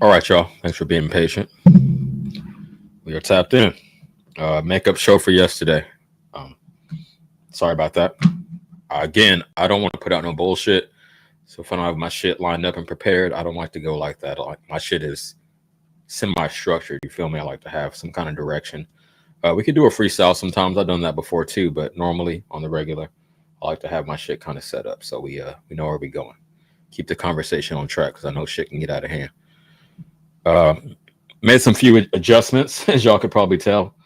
All right, y'all. Thanks for being patient. We are tapped in. Makeup show for yesterday. Um, Sorry about that. Again, I don't want to put out no bullshit. So if I don't have my shit lined up and prepared, I don't like to go like that. Like my shit is semi-structured. You feel me? I like to have some kind of direction. We could do a freestyle sometimes. I've done that before too, but normally on the regular, I like to have my shit kind of set up so we know where we going. Keep the conversation on track because I know shit can get out of hand. Uh, Made some few adjustments, as y'all could probably tell,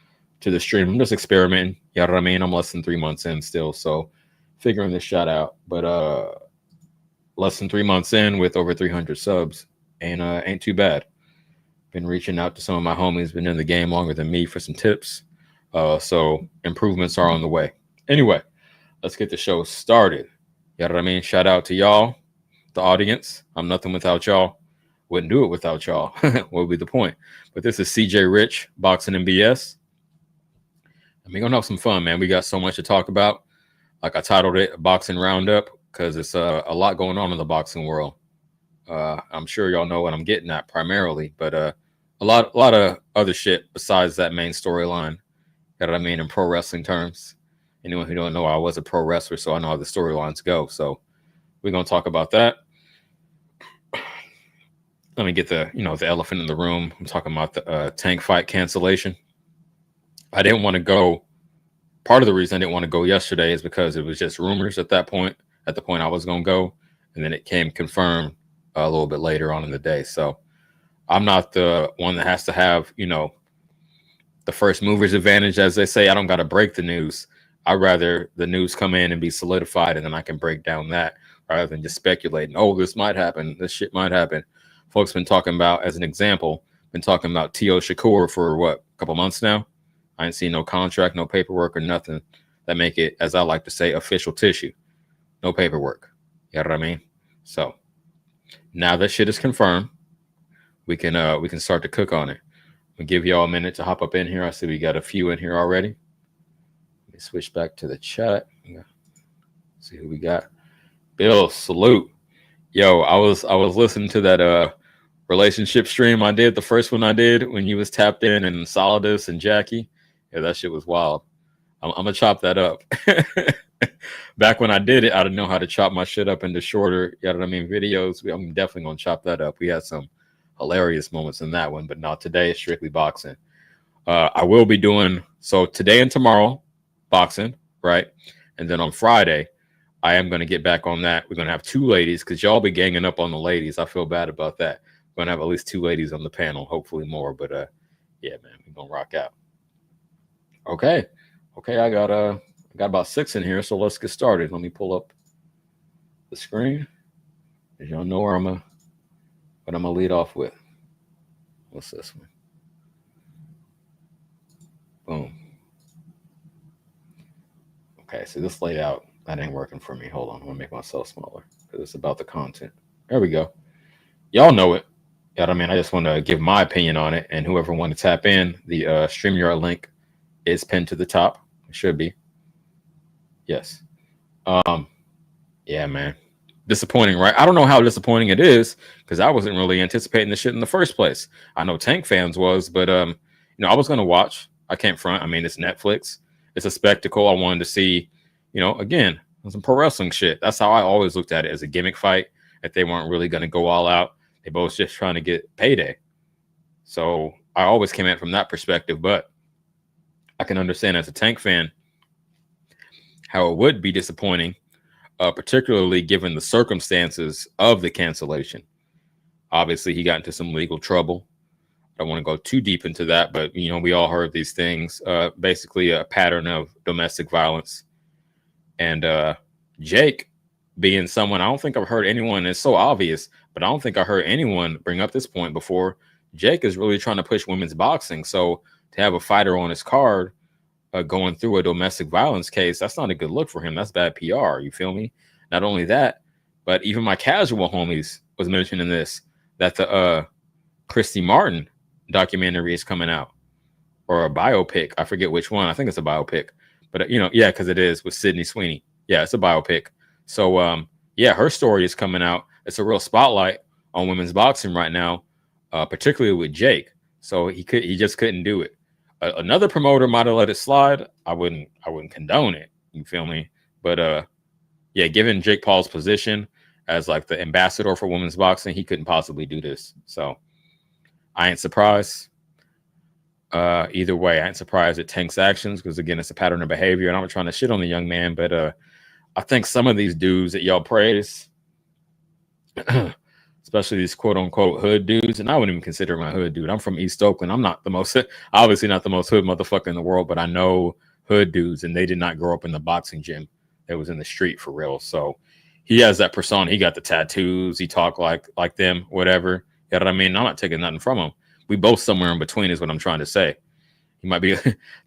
to the stream. I'm just experimenting. You know what I mean? I'm less than 3 months in still, so figuring this shot out. But less than 3 months in with over 300 subs ain't too bad. Been reaching out to some of my homies, been in the game longer than me for some tips. So improvements are on the way. Anyway, let's get the show started. You know what I mean? Shout out to y'all, the audience. I'm nothing without y'all. Wouldn't do it without y'all. What would be the point? But this is CJ Rich, Boxing and BS. And we're gonna have some fun, man. We got so much to talk about. Like I titled it Boxing Roundup because it's a lot going on in the boxing world. I'm sure y'all know what I'm getting at primarily, but a lot of other shit besides that main storyline. You know what I mean in pro wrestling terms. Anyone who don't know, I was a pro wrestler, so I know how the storylines go. So we're gonna talk about that. Let me get the elephant in the room. I'm talking about the tank fight cancellation. I didn't want to go. Part of the reason I didn't want to go yesterday is because it was just rumors at that point. At the point I was gonna go, and then it came confirmed a little bit later on in the day. So I'm not the one that has to have the first mover's advantage, as they say. I don't got to break the news. I'd rather the news come in and be solidified, and then I can break down that rather than just speculating. Oh, this might happen. This shit might happen. Folks been talking about, as an example, been talking about T.O. Shakur for what, a couple months now. I ain't seen no contract, no paperwork, or nothing that make it, as I like to say, official tissue. No paperwork. You know what I mean? So now that shit is confirmed, we can start to cook on it. I'll give y'all a minute to hop up in here. I see we got a few in here already. Let me switch back to the chat. See who we got. Bill, salute. Yo, I was listening to that relationship stream I did, the first one I did when you was tapped in and Solidus and Jackie. Yeah, that shit was wild. I'm gonna chop that up. Back when I did it, I didn't know how to chop my shit up into shorter, you know what I mean, videos. I'm definitely gonna chop that up. We had some hilarious moments in that one, but not today. It's strictly boxing. I will be doing so today and tomorrow, boxing, right? And then on Friday, I am going to get back on that. We're going to have two ladies because y'all be ganging up on the ladies. I feel bad about that. We're going to have at least two ladies on the panel, hopefully more. But yeah, man, we're going to rock out. Okay. Okay, I got about 6 in here, so let's get started. Let me pull up the screen. As y'all know where what I'm gonna lead off with. What's this one? Boom. Okay, so this layout that ain't working for me. Hold on, I'm gonna make myself smaller because it's about the content. There we go. Y'all know it. You know what I mean? I just want to give my opinion on it, and whoever want to tap in, the StreamYard link is pinned to the top. It should be. Yes. Um. Yeah, man. Disappointing, right? I don't know how disappointing it is because I wasn't really anticipating this shit in the first place. I know Tank fans was, but I was gonna watch. I can't front. I mean, it's Netflix. It's a spectacle. I wanted to see, again, some pro wrestling shit. That's how I always looked at it, as a gimmick fight. If they weren't really gonna go all out, they both just trying to get payday. So I always came at it from that perspective, but I can understand as a Tank fan how it would be disappointing, particularly given the circumstances of the cancellation. Obviously, he got into some legal trouble. I don't want to go too deep into that, but we all heard these things. Basically, a pattern of domestic violence, and Jake being someone I don't think I've heard anyone. It's so obvious, but I don't think I heard anyone bring up this point before. Jake is really trying to push women's boxing, so to have a fighter on his card going through a domestic violence case, that's not a good look for him. That's bad PR. You feel me? Not only that, but even my casual homies was mentioning this, that the Christy Martin documentary is coming out, or a biopic. I forget which one. I think it's a biopic, but yeah, because it is with Sydney Sweeney. Yeah, it's a biopic. So yeah, her story is coming out. It's a real spotlight on women's boxing right now. particularly with Jake. So he just couldn't do it. Another promoter might have let it slide. I wouldn't condone it. You feel me? But yeah, given Jake Paul's position as like the ambassador for women's boxing, he couldn't possibly do this. So I ain't surprised. Either way, I ain't surprised at Tank's actions because again, it's a pattern of behavior, and I'm not trying to shit on the young man, but I think some of these dudes that y'all praise, especially these quote unquote hood dudes, and I wouldn't even consider my hood dude. I'm from East Oakland. I'm not the most, obviously not the most hood motherfucker in the world, but I know hood dudes, and they did not grow up in the boxing gym. It was in the street for real. So he has that persona. He got the tattoos. He talk like them, whatever. You know what I mean? I'm not taking nothing from him. We both somewhere in between is what I'm trying to say. He might be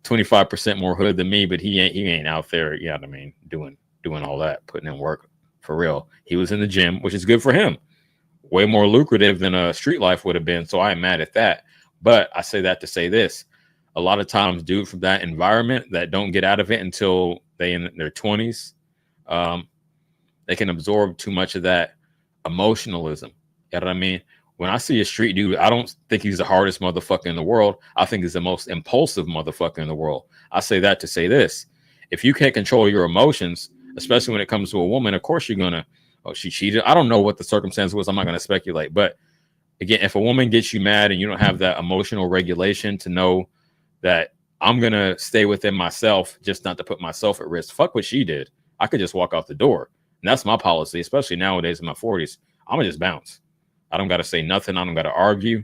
25% more hood than me, but he ain't out there, you know what I mean, doing all that, putting in work for real. He was in the gym, which is good for him. Way more lucrative than a street life would have been. So I am mad at that. But I say that to say this. A lot of times dudes from that environment that don't get out of it until they in their 20s, they can absorb too much of that emotionalism. You know what I mean? When I see a street dude, I don't think he's the hardest motherfucker in the world. I think he's the most impulsive motherfucker in the world. I say that to say this. If you can't control your emotions, especially when it comes to a woman, of course you're going to, oh, she cheated. I don't know what the circumstance was. I'm not going to speculate. But again, if a woman gets you mad and you don't have that emotional regulation to know that I'm going to stay within myself, just not to put myself at risk, fuck what she did. I could just walk out the door. And that's my policy, especially nowadays in my 40s. I'm going to just bounce. I don't got to say nothing. I don't got to argue.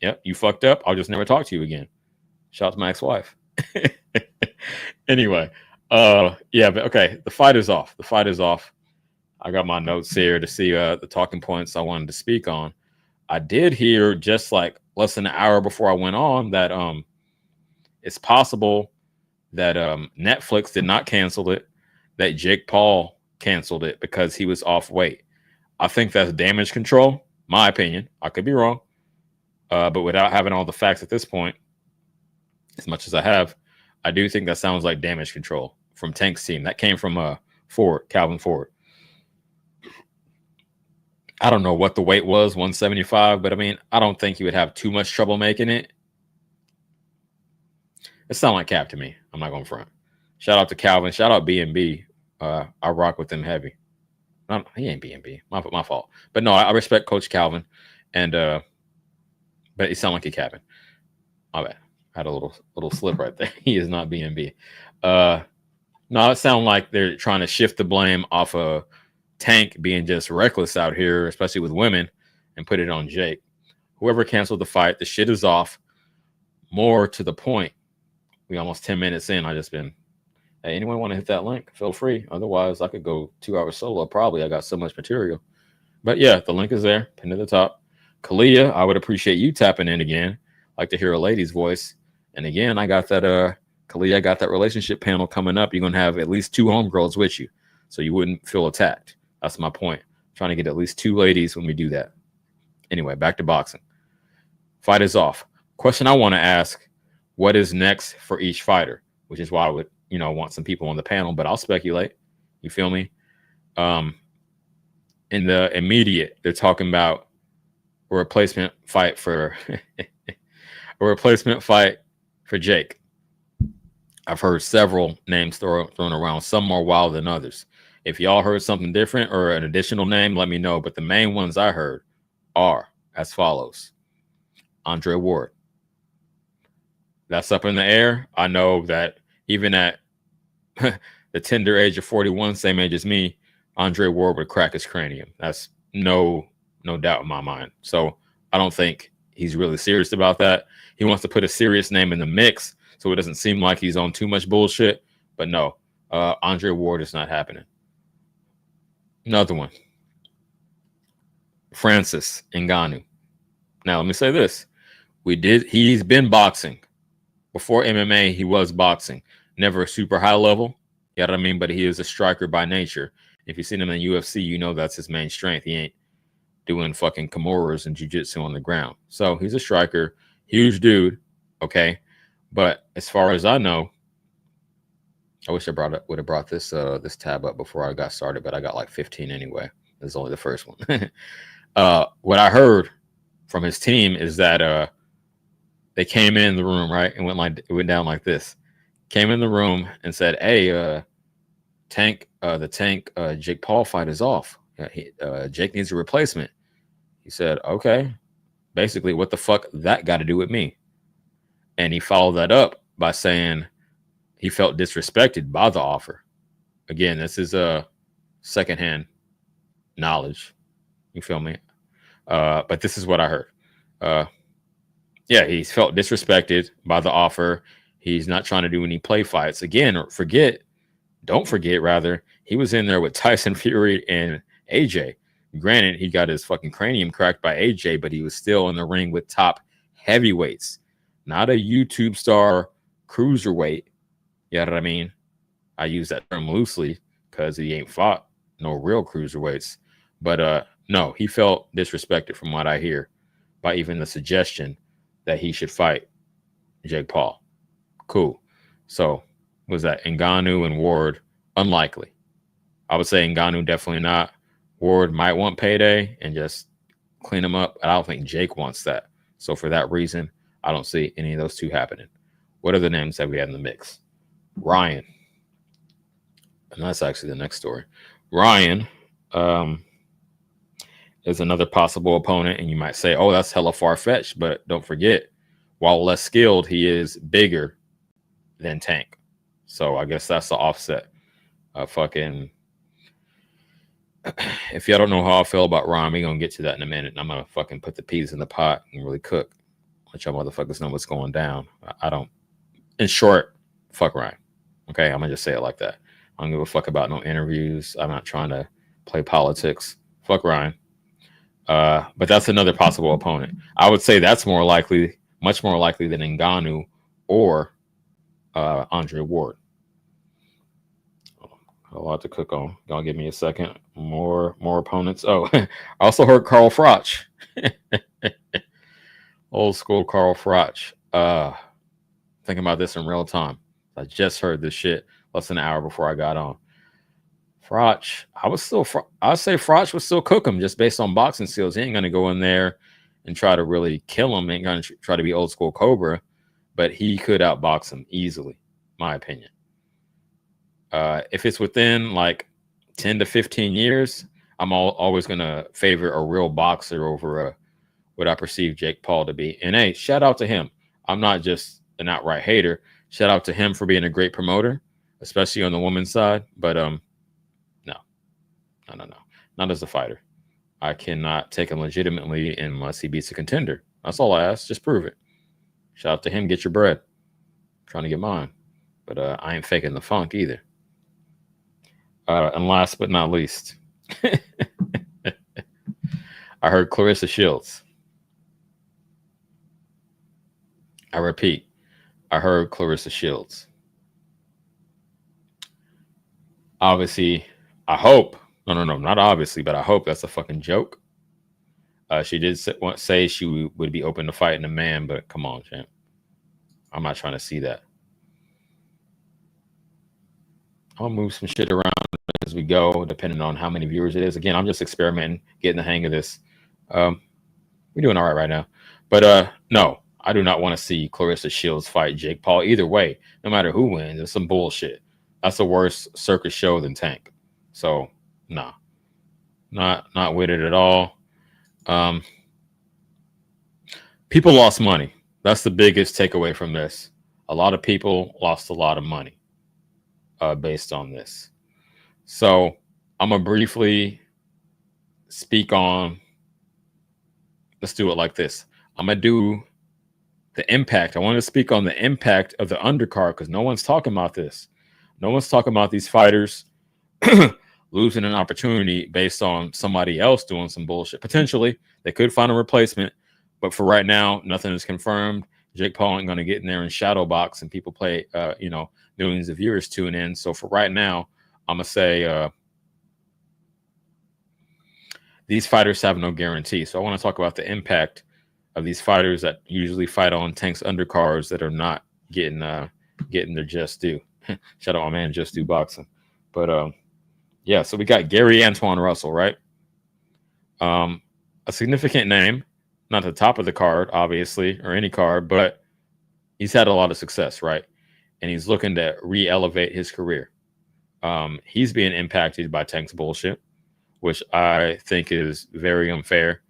Yep, you fucked up. I'll just never talk to you again. Shout out to my ex-wife. Anyway, yeah, but okay. The fight is off. The fight is off. I got my notes here to see the talking points I wanted to speak on. I did hear just like less than an hour before I went on that it's possible that Netflix did not cancel it, that Jake Paul canceled it because he was off weight. I think that's damage control, my opinion. I could be wrong. But without having all the facts at this point, as much as I have, I do think that sounds like damage control from Tank's team. That came from Ford, Calvin Ford. I don't know what the weight was, 175, but I mean, I don't think he would have too much trouble making it. It sounds like cap to me. I'm not going front. Shout out to Calvin. Shout out B&B. I rock with them heavy. He ain't B&B. My fault. But no, I respect Coach Calvin. And but he sound like a cabin. My bad. I had a little slip right there. He is not B&B. No, it sounds like they're trying to shift the blame off of Tank being just reckless out here, especially with women, and put it on Jake. Whoever canceled the fight, the shit is off. More to the point, we almost 10 minutes in. I just been, hey, anyone want to hit that link? Feel free. Otherwise, I could go 2 hours solo. Probably. I got so much material. But yeah, the link is there, pinned to the top. Kalia, I would appreciate you tapping in again. Like to hear a lady's voice. And again, I got that Kalia, I got that relationship panel coming up. You're gonna have at least 2 homegirls with you, so you wouldn't feel attacked. That's my point. I'm trying to get at least 2 ladies when we do that. Anyway, back to boxing. Fight is off. Question I want to ask: what is next for each fighter? Which is why I would, want some people on the panel, but I'll speculate. You feel me? In the immediate, they're talking about a replacement fight for Jake. I've heard several names thrown around, some more wild than others. If y'all heard something different or an additional name, let me know. But the main ones I heard are as follows. Andre Ward. That's up in the air. I know that even at the tender age of 41, same age as me, Andre Ward would crack his cranium. That's no doubt in my mind. So I don't think he's really serious about that. He wants to put a serious name in the mix so it doesn't seem like he's on too much bullshit. But no, Andre Ward is not happening. Another one. Francis Ngannou. Now, let me say this. He's been boxing. Before MMA, he was boxing. Never a super high level. You know what I mean? But he is a striker by nature. If you've seen him in UFC, you know that's his main strength. He ain't doing fucking kimuras and jiu-jitsu on the ground. So he's a striker. Huge dude. Okay. But as far as I know, I wish I would have brought this tab up before I got started, but I got like 15 anyway. This is only the first one. What I heard from his team is that they came in the room, right, and it went down like this. Came in the room and said, "Hey, Tank, Jake Paul fight is off. Jake needs a replacement." He said, "Okay." Basically, what the fuck that got to do with me? And he followed that up by saying he felt disrespected by the offer. Again, this is secondhand knowledge. You feel me? But this is what I heard. Yeah, he's felt disrespected by the offer. He's not trying to do any play fights. Again, don't forget, rather, he was in there with Tyson Fury and AJ. Granted, he got his fucking cranium cracked by AJ, but he was still in the ring with top heavyweights, not a YouTube star cruiserweight. You know what I mean? I use that term loosely because he ain't fought no real cruiserweights. But no, he felt disrespected from what I hear by even the suggestion that he should fight Jake Paul. Cool. So was that Ngannou and Ward? Unlikely. I would say Ngannou definitely not. Ward might want payday and just clean him up. I don't think Jake wants that. So for that reason, I don't see any of those two happening. What are the names that we had in the mix? Ryan. And that's actually the next story. Ryan is another possible opponent. And you might say, oh, that's hella far-fetched. But don't forget, while less skilled, he is bigger than Tank. So I guess that's the offset. If y'all don't know how I feel about Ryan, we're going to get to that in a minute. I'm going to fucking put the peas in the pot and really cook. Let y'all motherfuckers know what's going down. I don't. In short, fuck Ryan. Okay, I'm going to just say it like that. I don't give a fuck about no interviews. I'm not trying to play politics. Fuck Ryan. But that's another possible opponent. I would say that's more likely, much more likely than Ngannou or Andre Ward. A lot to cook on. Gonna give me a second. More opponents. Oh, I also heard Carl Froch. Old school Carl Froch. Thinking about this in real time. I just heard this shit less than an hour before I got on. Froch, I'd say Froch would still cook him just based on boxing skills. He ain't gonna go in there and try to really kill him. He ain't gonna try to be old school Cobra, but he could outbox him easily, my opinion. If it's within like 10 to 15 years, I'm always going to favor a real boxer over what I perceive Jake Paul to be. And hey, shout out to him. I'm not just an outright hater. Shout out to him for being a great promoter, especially on the women's side. But no, not as a fighter. I cannot take him legitimately unless he beats a contender. That's all I ask. Just prove it. Shout out to him. Get your bread. I'm trying to get mine. But I ain't faking the funk either. And last but not least, I heard Clarissa Shields. I repeat, I heard Clarissa Shields. Obviously, I hope. No, not obviously, but I hope that's a fucking joke. She did say she would be open to fighting a man, but come on, champ. I'm not trying to see that. I'll move some shit around as we go, depending on how many viewers it is. Again, I'm just experimenting, getting the hang of this. We're doing all right now. But no, I do not want to see Clarissa Shields fight Jake Paul either way. No matter who wins, it's some bullshit. That's a worse circus show than Tank. So, nah. Not with it at all. People lost money. That's the biggest takeaway from this. A lot of people lost a lot of money based on this. So I'm going to briefly speak on, let's do it like this. I'm going to do the impact. I want to speak on the impact of the undercard because no one's talking about this. No one's talking about these fighters losing an opportunity based on somebody else doing some bullshit. Potentially, they could find a replacement, but for right now, nothing is confirmed. Jake Paul ain't going to get in there and shadow box and people play, millions of viewers tune in. So for right now, I'm going to say these fighters have no guarantee. So I want to talk about the impact of these fighters that usually fight on Tank's undercards that are not getting their just due. Shout out my man, Just Do Boxing. But yeah, so we got Gary Antoine Russell, right? A significant name, not the top of the card, obviously, or any card, but he's had a lot of success, right? And he's looking to re-elevate his career. He's being impacted by Tank's bullshit, which I think is very unfair.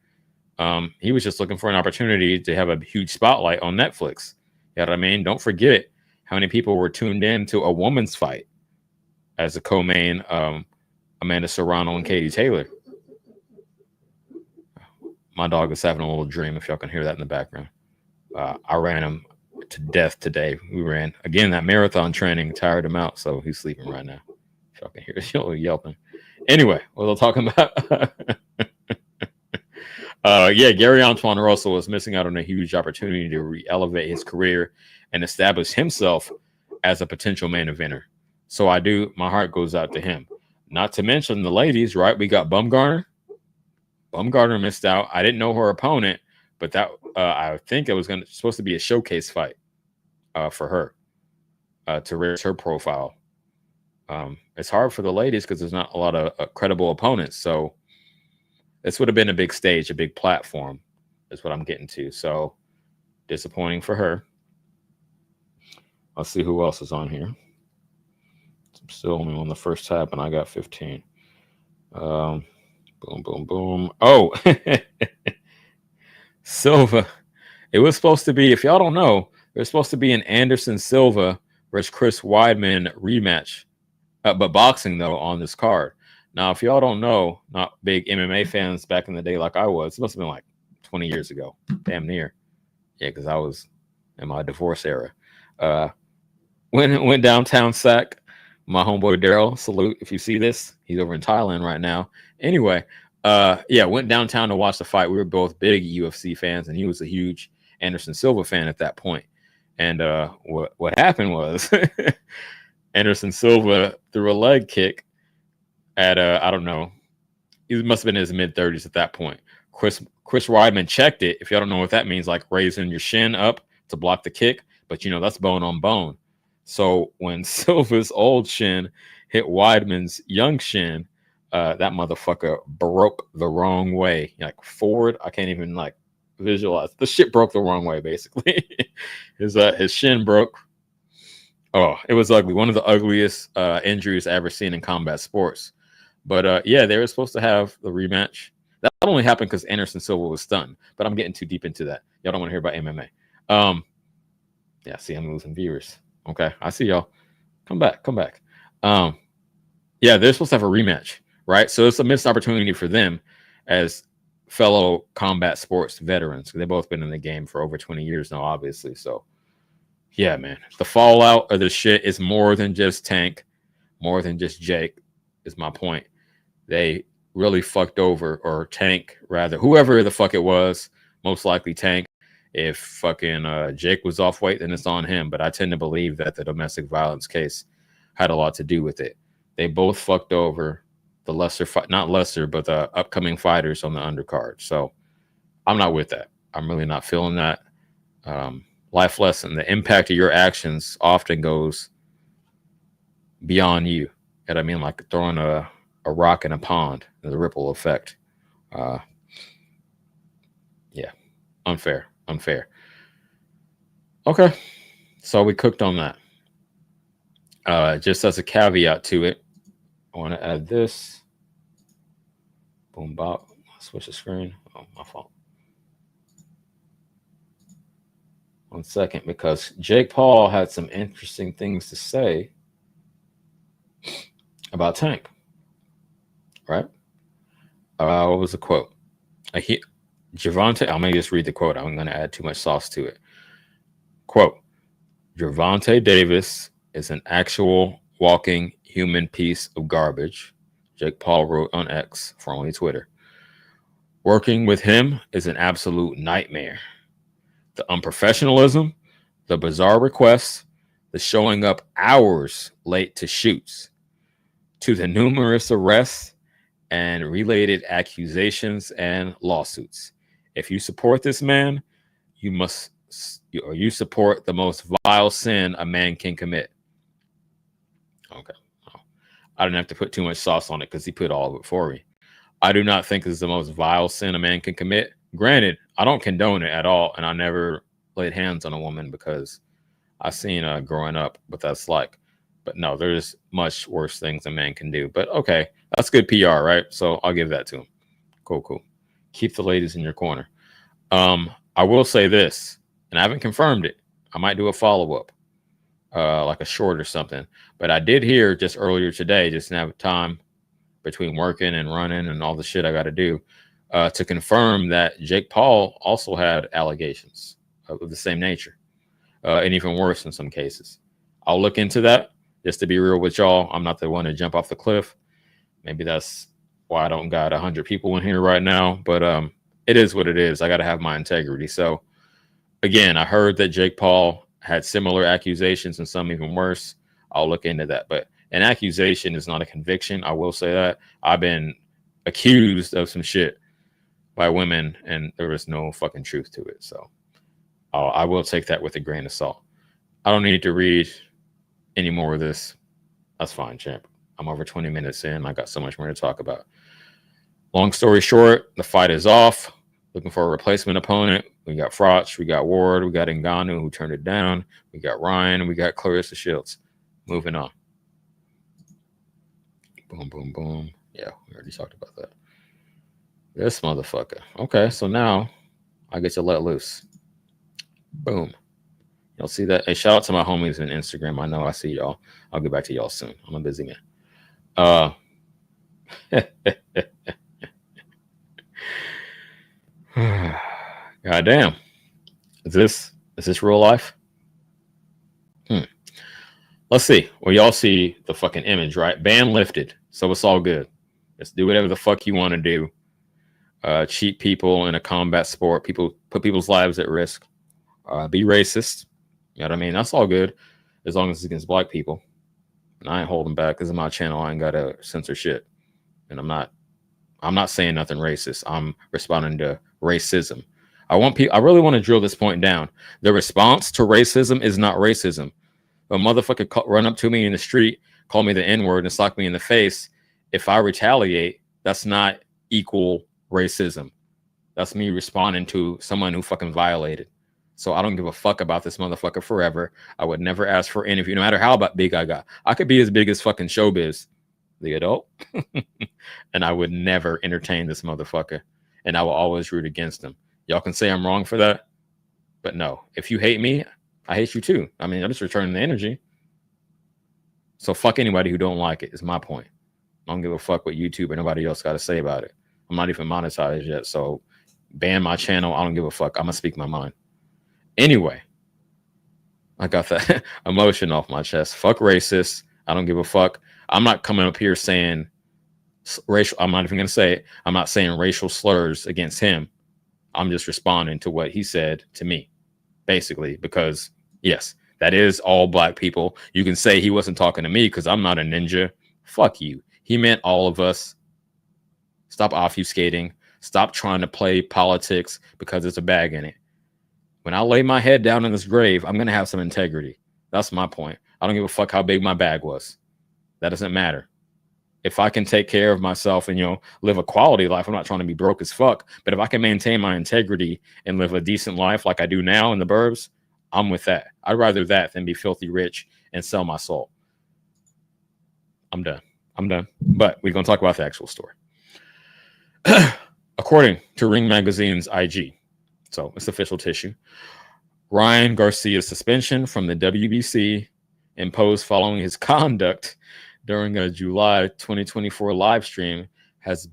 He was just looking for an opportunity to have a huge spotlight on Netflix. You know what I mean? Don't forget how many people were tuned in to a woman's fight as a co-main, Amanda Serrano and Katie Taylor. My dog is having a little dream, if y'all can hear that in the background. I ran him to death today. We ran, again, that marathon training, tired him out, so he's sleeping right now. If y'all can hear it, yelping. Anyway, what was I talking about? Yeah, Gary Antoine Russell was missing out on a huge opportunity to re-elevate his career and establish himself as a potential main eventer. So my heart goes out to him. Not to mention the ladies, right? We got Bumgarner. Bumgarner missed out. I didn't know her opponent, but that I think it was supposed to be a showcase fight for her to raise her profile. It's hard for the ladies because there's not a lot of credible opponents. So this would have been a big stage, a big platform, is what I'm getting to. So disappointing for her. Let's see who else is on here. I'm still only on the first tab, and I got 15. Boom, boom, boom. Oh, Silva. It was supposed to be, if y'all don't know, it was supposed to be an Anderson Silva versus Chris Weidman rematch. But boxing, though, on this card. Now, if y'all don't know, not big MMA fans back in the day like I was, it must have been like 20 years ago. Damn near. Yeah, because I was in my divorce era. Went downtown Sac. My homeboy Daryl, salute if you see this. He's over in Thailand right now. Anyway, yeah, went downtown to watch the fight. We were both big UFC fans, and he was a huge Anderson Silva fan at that point. And what happened was Anderson Silva threw a leg kick at I don't know, he must have been in his mid-30s at that point. Chris Weidman checked it. If y'all don't know what that means, like raising your shin up to block the kick, but you know that's bone on bone. So when Silva's old shin hit Weidman's young shin, that motherfucker broke the wrong way, like forward. I can't even like visualize. The shit broke the wrong way, basically. His shin broke. Oh, it was ugly. One of the ugliest injuries I ever seen in combat sports. But yeah, they were supposed to have the rematch. That only happened because Anderson Silva was stunned. But I'm getting too deep into that. Y'all don't want to hear about MMA. Yeah, see, I'm losing viewers. Okay, I see y'all. Come back. Yeah, they're supposed to have a rematch, right? So it's a missed opportunity for them as fellow combat sports veterans. They've both been in the game for over 20 years now, obviously. So yeah, man, the fallout of this shit is more than just Tank, more than just Jake, is my point. They really fucked over, or Tank, rather, whoever the fuck it was, most likely Tank. If fucking Jake was off weight, then it's on him. But I tend to believe that the domestic violence case had a lot to do with it. They both fucked over the not lesser, but the upcoming fighters on the undercard. So I'm not with that. I'm really not feeling that. Life lesson: the impact of your actions often goes beyond you. And I mean, like throwing a rock in a pond, the ripple effect. Yeah, unfair. Okay, so we cooked on that. Just as a caveat to it, I want to add this. Boom, bop. Switch the screen. Oh, my fault. 1 second, because Jake Paul had some interesting things to say about Tank. Right? What was the quote? Gervonta, I'm going to just read the quote. I'm going to add too much sauce to it. Quote, Gervonta Davis is an actual walking human piece of garbage, Jake Paul wrote on X, formerly Twitter. Working with him is an absolute nightmare. The unprofessionalism, the bizarre requests, the showing up hours late to shoots, to the numerous arrests and related accusations and lawsuits. If you support this man, you support the most vile sin a man can commit. Okay. I didn't have to put too much sauce on it because he put all of it for me. I do not think this is the most vile sin a man can commit. Granted, I don't condone it at all, and I never laid hands on a woman because I seen growing up what that's like. But no, there's much worse things a man can do. But okay, that's good PR, right? So I'll give that to him. Cool, cool. Keep the ladies in your corner. I will say this, and I haven't confirmed it. I might do a follow up, like a short or something. But I did hear just earlier today, just didn't have time between working and running and all the shit I got to do, to confirm that Jake Paul also had allegations of the same nature, and even worse in some cases. I'll look into that. Just to be real with y'all, I'm not the one to jump off the cliff. Maybe that's why I don't got 100 people in here right now. But it is what it is. I got to have my integrity. So again, I heard that Jake Paul had similar accusations and some even worse. I'll look into that. But an accusation is not a conviction. I will say that. I've been accused of some shit by women, and there was no fucking truth to it. So I will take that with a grain of salt. I don't need to read any more of this. That's fine, champ. I'm over 20 minutes in. I got so much more to talk about. Long story short, the fight is off. Looking for a replacement opponent. We got Froch, we got Ward, we got Ngannou, who turned it down. We got Ryan, and we got Clarissa Shields. Moving on. Boom, boom, boom. Yeah, we already talked about that. This motherfucker. Okay, so now I get to let loose. Boom. Y'all see that? Hey, shout out to my homies on Instagram. I know I see y'all. I'll get back to y'all soon. I'm a busy man. God damn. Is this real life? Let's see. Well, y'all see the fucking image, right? Ban lifted. So it's all good. Just do whatever the fuck you want to do. Cheat people in a combat sport. People put people's lives at risk. Be racist. You know what I mean? That's all good. As long as it's against black people. And I ain't holding back. This is my channel. I ain't got to censor shit. And I'm not saying nothing racist. I'm responding to racism. I really want to drill this point down. The response to racism is not racism. A motherfucker run up to me in the street, call me the N-word, and slap me in the face. If I retaliate, that's not equal racism. That's me responding to someone who fucking violated. So I don't give a fuck about this motherfucker forever. I would never ask for an interview, no matter how big I got. I could be as big as fucking Showbiz, the adult, and I would never entertain this motherfucker. And I will always root against him. Y'all can say I'm wrong for that, but no. If you hate me, I hate you too. I mean, I'm just returning the energy. So fuck anybody who don't like it is my point. I don't give a fuck what YouTube or nobody else got to say about it. I'm not even monetized yet, so ban my channel. I don't give a fuck. I'm gonna speak my mind. Anyway, I got that emotion off my chest. Fuck racist. I don't give a fuck. I'm not coming up here saying racial. I'm not even gonna say it. I'm not saying racial slurs against him. I'm just responding to what he said to me, basically, because yes, that is all black people. You can say he wasn't talking to me because I'm not a ninja. Fuck you. He meant all of us. Stop obfuscating. Stop trying to play politics because there's a bag in it. When I lay my head down in this grave, I'm going to have some integrity. That's my point. I don't give a fuck how big my bag was. That doesn't matter. If I can take care of myself and, live a quality life, I'm not trying to be broke as fuck. But if I can maintain my integrity and live a decent life like I do now in the burbs, I'm with that. I'd rather that than be filthy rich and sell my soul. I'm done. But we're going to talk about the actual story. According to Ring Magazine's IG, so it's official tissue, Ryan Garcia's suspension from the WBC imposed following his conduct during a July 2024 live stream has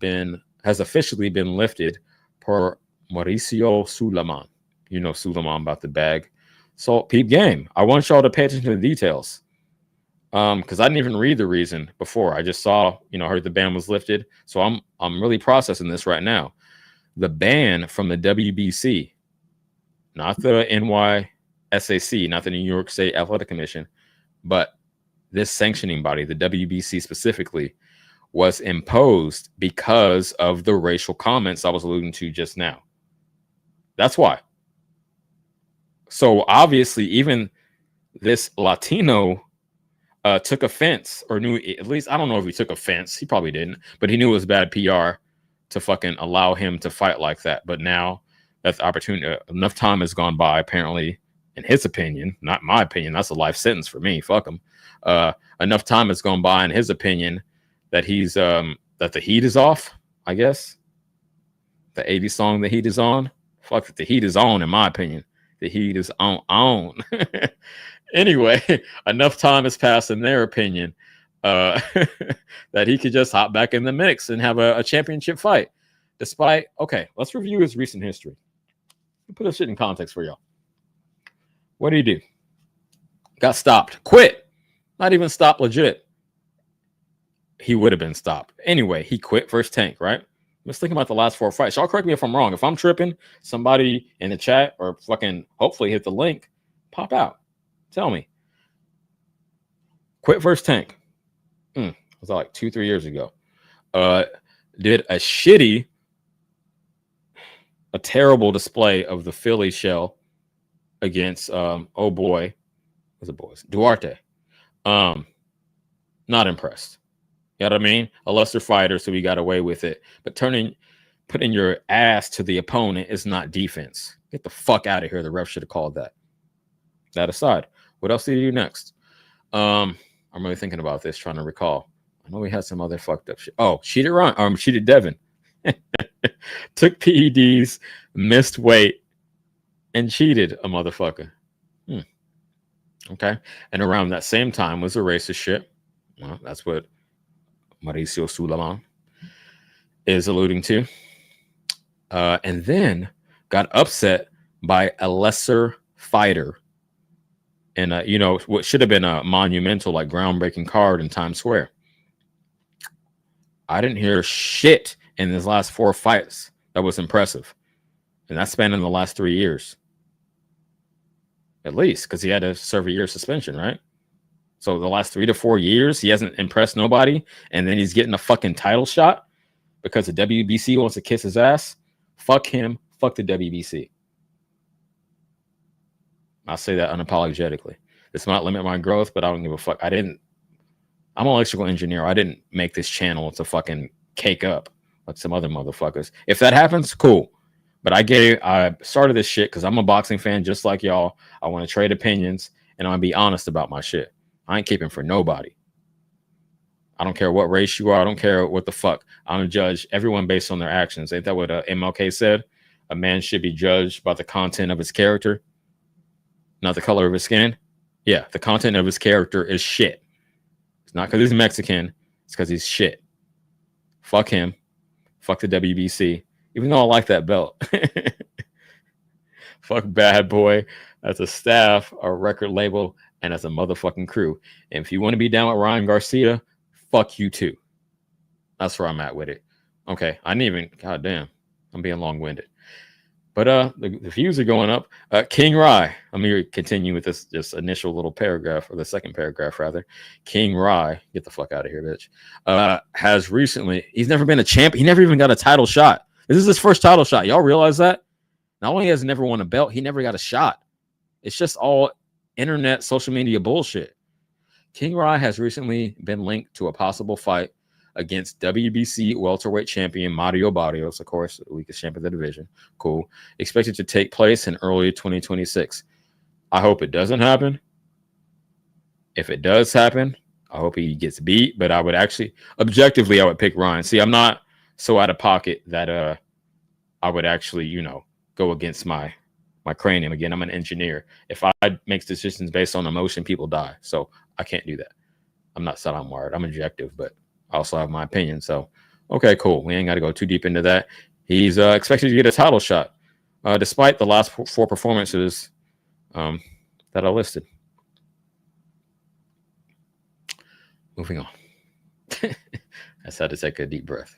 officially been lifted per Mauricio Sulaiman. You know Sulaiman about the bag. So peep game. I want y'all to pay attention to the details. Because I didn't even read the reason before. I just saw, heard the ban was lifted. So I'm really processing this right now. The ban from the WBC, not the NYSAC, not the New York State Athletic Commission, but this sanctioning body, the WBC specifically, was imposed because of the racial comments I was alluding to just now. That's why. So obviously, even this Latino took offense, or knew, at least, I don't know if he took offense. He probably didn't, but he knew it was bad PR to fucking allow him to fight like that. But now that the opportunity, enough time has gone by, apparently, in his opinion, not my opinion. That's a life sentence for me. Fuck him. Enough time has gone by, in his opinion, that he's that the heat is off. I guess the '80s song, "The Heat Is On." Fuck it, the heat is on. In my opinion, the heat is on. Anyway, enough time has passed, in their opinion, that he could just hop back in the mix and have a championship fight. Despite, okay, let's review his recent history. Put this shit in context for y'all. What did he do? Got stopped. Quit. Not even stopped legit. He would have been stopped. Anyway, he quit versus Tank, right? Let's think about the last 4 fights. Y'all correct me if I'm wrong. If I'm tripping, somebody in the chat or fucking hopefully hit the link, pop out. Tell me. Quit versus Tank. Was that like 2-3 years ago? Did a terrible display of the Philly shell against oh boy, what's it, boys? Duarte. Not impressed. You know what I mean? A lesser fighter, so he got away with it. But putting your ass to the opponent is not defense. Get the fuck out of here. The ref should have called that. That aside, what else did he do next? I'm really thinking about this, trying to recall. I know we had some other fucked up shit. Oh, cheated Devin. Took PEDs, missed weight, and cheated a motherfucker. Okay. And around that same time was the racist shit. Well, that's what Ortiz-Lubin is alluding to. And then got upset by a lesser fighter in what should have been a monumental, like groundbreaking card in Times Square. I didn't hear shit in his last 4 fights that was impressive. And that spanned in the last 3 years. At least, because he had to serve a year suspension, right? So the last 3 to 4 years, he hasn't impressed nobody. And then he's getting a fucking title shot because the WBC wants to kiss his ass. Fuck him. Fuck the WBC. I'll say that unapologetically. This might limit my growth, but I don't give a fuck. I'm an electrical engineer. I didn't make this channel to fucking cake up like some other motherfuckers. If that happens, cool. But I started this shit because I'm a boxing fan just like y'all. I want to trade opinions and I want to be honest about my shit. I ain't keeping for nobody. I don't care what race you are. I don't care what the fuck. I'm gonna judge everyone based on their actions. Ain't that what MLK said? A man should be judged by the content of his character, not the color of his skin. Yeah, the content of his character is shit. It's not because he's Mexican. It's because he's shit. Fuck him. Fuck the WBC. Even though I like that belt. Fuck Bad Boy as a staff, a record label, and as a motherfucking crew. And if you want to be down with Ryan Garcia, fuck you too. That's where I'm at with it. Okay, goddamn, I'm being long-winded. But the views are going up. King Rye. Let me continue with this just initial little paragraph, or the second paragraph rather. King Rye, get the fuck out of here, bitch. Has recently, he's never been a champ. He never even got a title shot. This is his first title shot. Y'all realize that? Not only has he never won a belt, he never got a shot. It's just all internet, social media bullshit. King Rye has recently been linked to a possible fight against WBC welterweight champion Mario Barrios, of course, the weakest champion of the division. Cool. Expected to take place in early 2026. I hope it doesn't happen. If it does happen, I hope he gets beat. But I would actually, objectively, I would pick Ryan. See, I'm not so out of pocket that I would actually, go against my cranium. Again, I'm an engineer. If I make decisions based on emotion, people die. So I can't do that. I'm not set on wired. I'm objective, but I also have my opinion. So, okay, cool. We ain't got to go too deep into that. He's expected to get a title shot, despite the last 4 performances that I listed. Moving on. I just had to take a deep breath.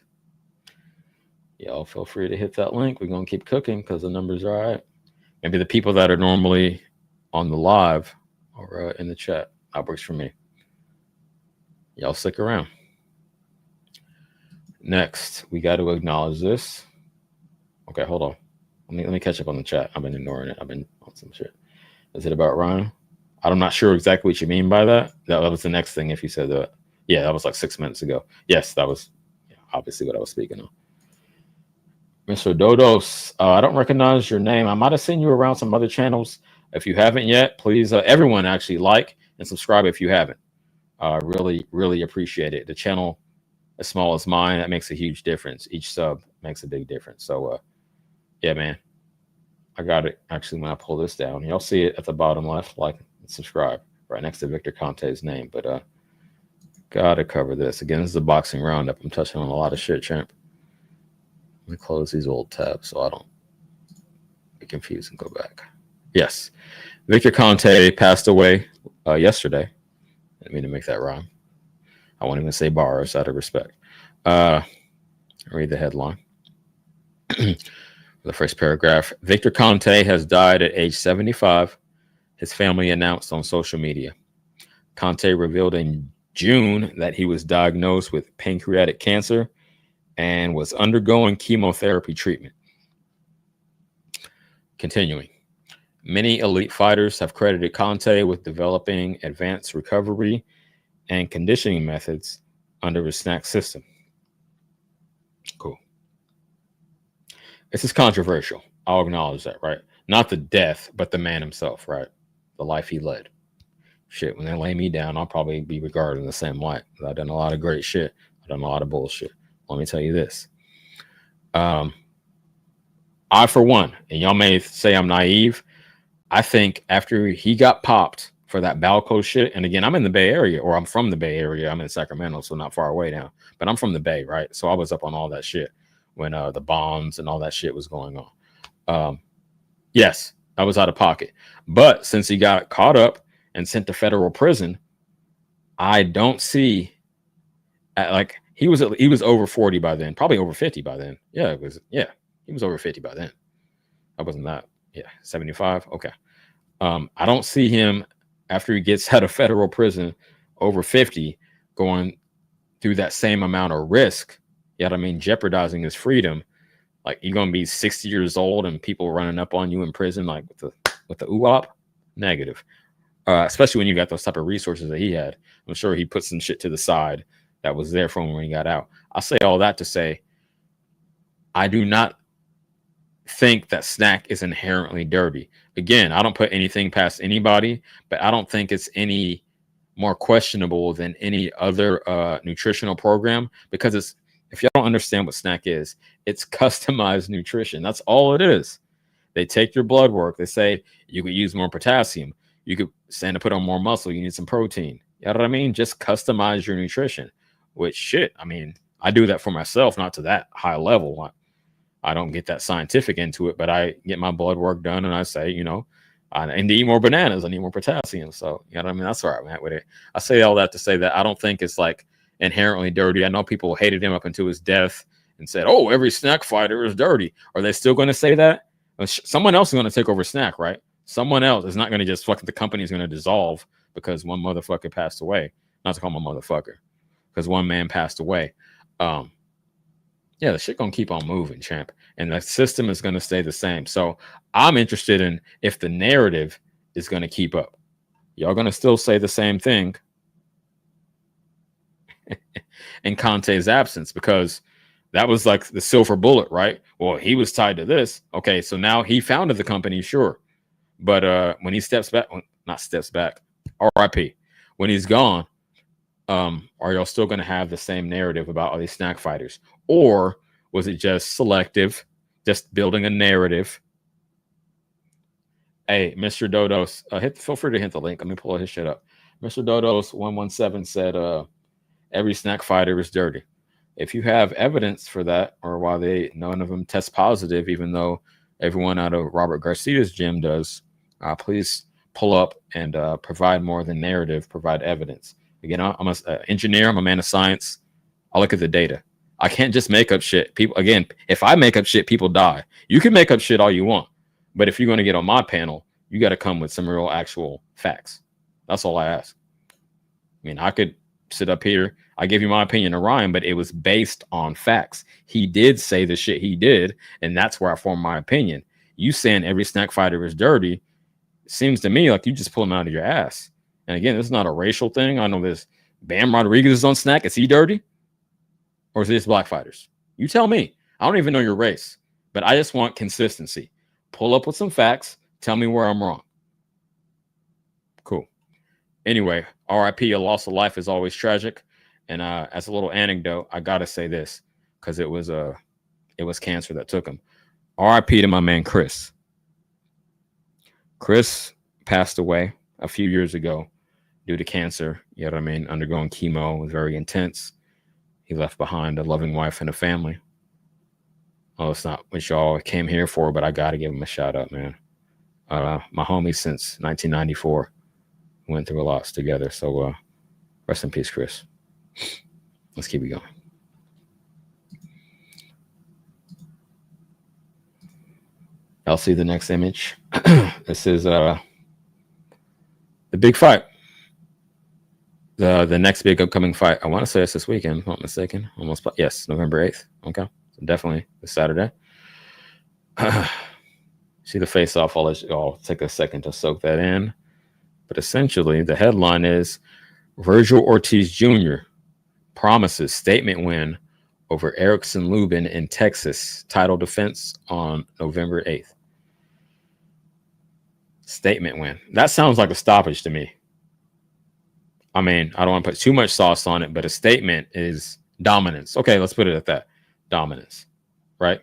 Y'all feel free to hit that link. We're going to keep cooking because the numbers are all right. Maybe the people that are normally on the live or in the chat. That works for me. Y'all stick around. Next, we got to acknowledge this. Okay, hold on. Let me catch up on the chat. I've been ignoring it. I've been on some shit. Is it about Ryan? I'm not sure exactly what you mean by that. That was the next thing if you said that. Yeah, that was like 6 minutes ago. Yes, that was obviously what I was speaking of. Mr. Dodos, I don't recognize your name. I might have seen you around some other channels. If you haven't yet, please, everyone actually like and subscribe if you haven't. Really, really appreciate it. The channel, as small as mine, that makes a huge difference. Each sub makes a big difference. So, yeah, man, I got it. Actually, when I pull this down, y'all see it at the bottom left, like and subscribe right next to Victor Conte's name. But gotta cover this. Again, this is a boxing roundup. I'm touching on a lot of shit, champ. Let me close these old tabs so I don't get confused and go back. Yes, Victor Conte passed away yesterday. I didn't mean to make that rhyme. I won't even say bars out of respect. Read the headline. The first paragraph. Victor Conte has died at age 75. His family announced on social media. Conte revealed in June that he was diagnosed with pancreatic cancer and was undergoing chemotherapy treatment. Continuing. Many elite fighters have credited Conte with developing advanced recovery and conditioning methods under his snack system. Cool. This is controversial. I'll acknowledge that, right? Not the death, but the man himself, right? The life he led. Shit, when they lay me down, I'll probably be regarded in the same light. I've done a lot of great shit. I've done a lot of bullshit. Let me tell you this. I, for one, and y'all may say I'm naive, I think after he got popped for that Balco shit, and again, I'm in the Bay Area, or I'm from the Bay Area. I'm in Sacramento, so not far away now. But I'm from the Bay, right? So I was up on all that shit when the bombs and all that shit was going on. Yes, I was out of pocket. But since he got caught up and sent to federal prison, I don't see like he was over 40 by then, probably over 50 by then. Yeah, he was over 50 by then. I wasn't that. Yeah, 75. Okay. I don't see him after he gets out of federal prison over 50 going through that same amount of risk. You know what I mean? Jeopardizing his freedom. Like you're gonna be 60 years old and people running up on you in prison, like with the UOP. Negative. Especially when you got those type of resources that he had. I'm sure he put some shit to the side that was there for him when he got out. I say all that to say, I do not think that snack is inherently dirty. Again, I don't put anything past anybody, but I don't think it's any more questionable than any other nutritional program, because it's, if y'all don't understand what snack is, it's customized nutrition. That's all it is. They take your blood work. They say you could use more potassium. You could stand to put on more muscle. You need some protein. You know what I mean? Just customize your nutrition. Which shit, I mean, I do that for myself, not to that high level. I don't get that scientific into it, but I get my blood work done and I say, you know, I need to eat more bananas. I need more potassium. So, you know what I mean? That's where I'm at with it. I say all that to say that I don't think it's like inherently dirty. I know people hated him up until his death and said, oh, every snack fighter is dirty. Are they still going to say that? Someone else is going to take over snack, right? Someone else is not going to just fucking, the company is going to dissolve because one motherfucker passed away. Not to call him a motherfucker, because one man passed away. Yeah, the shit gonna keep on moving, champ, and the system is gonna stay the same. So I'm interested in if the narrative is gonna keep up. Y'all gonna still say the same thing in Conte's absence, because that was like the silver bullet, right? Well, he was tied to this. Okay, so now he founded the company, sure, but when he steps back, not steps back, RIP, when he's gone, are y'all still going to have the same narrative about all these snack fighters? Or was it just selective, just building a narrative? Hey, Mr. Dodos, feel free to hit the link. Let me pull his shit up. Mr. Dodos 117 said, every snack fighter is dirty. If you have evidence for that, or why none of them test positive, even though everyone out of Robert Garcia's gym does, please pull up and provide more than narrative, provide evidence. Again, I'm an engineer. I'm a man of science. I look at the data. I can't just make up shit. People, again, if I make up shit, people die. You can make up shit all you want, but if you're going to get on my panel, you got to come with some real actual facts. That's all I ask. I mean, I could sit up here. I give you my opinion of Ryan, but it was based on facts. He did say the shit he did, and that's where I formed my opinion. You saying every snack fighter is dirty seems to me like you just pull them out of your ass. And again, this is not a racial thing. I know this. Bam Rodriguez is on snack. Is he dirty? Or is this black fighters? You tell me. I don't even know your race. but I just want consistency. Pull up with some facts. Tell me where I'm wrong. Cool. Anyway, RIP, a loss of life is always tragic. And as a little anecdote, I gotta say this because it was cancer that took him. RIP to my man Chris. Chris passed away a few years ago due to cancer. You know what I mean? Undergoing chemo. It was very intense. He left behind a loving wife and a family. Oh, it's not what y'all came here for, but I gotta give him a shout out, man. My homie since 1994. Went through a lot together. So rest in peace, Chris. Let's keep it going. I'll see the next image. This is the big fight. The next big upcoming fight. I want to say it's this weekend, if I'm not mistaken. Almost, yes, November 8th. Okay. So definitely this Saturday. See the face off. I'll let you all take a second to soak that in. But essentially, the headline is Virgil Ortiz Jr. promises statement win over Ortiz-Lubin in Texas title defense on November 8th. Statement win. That sounds like a stoppage to me. I mean, I don't want to put too much sauce on it, but a statement is dominance. Okay, let's put it at that. Dominance, right?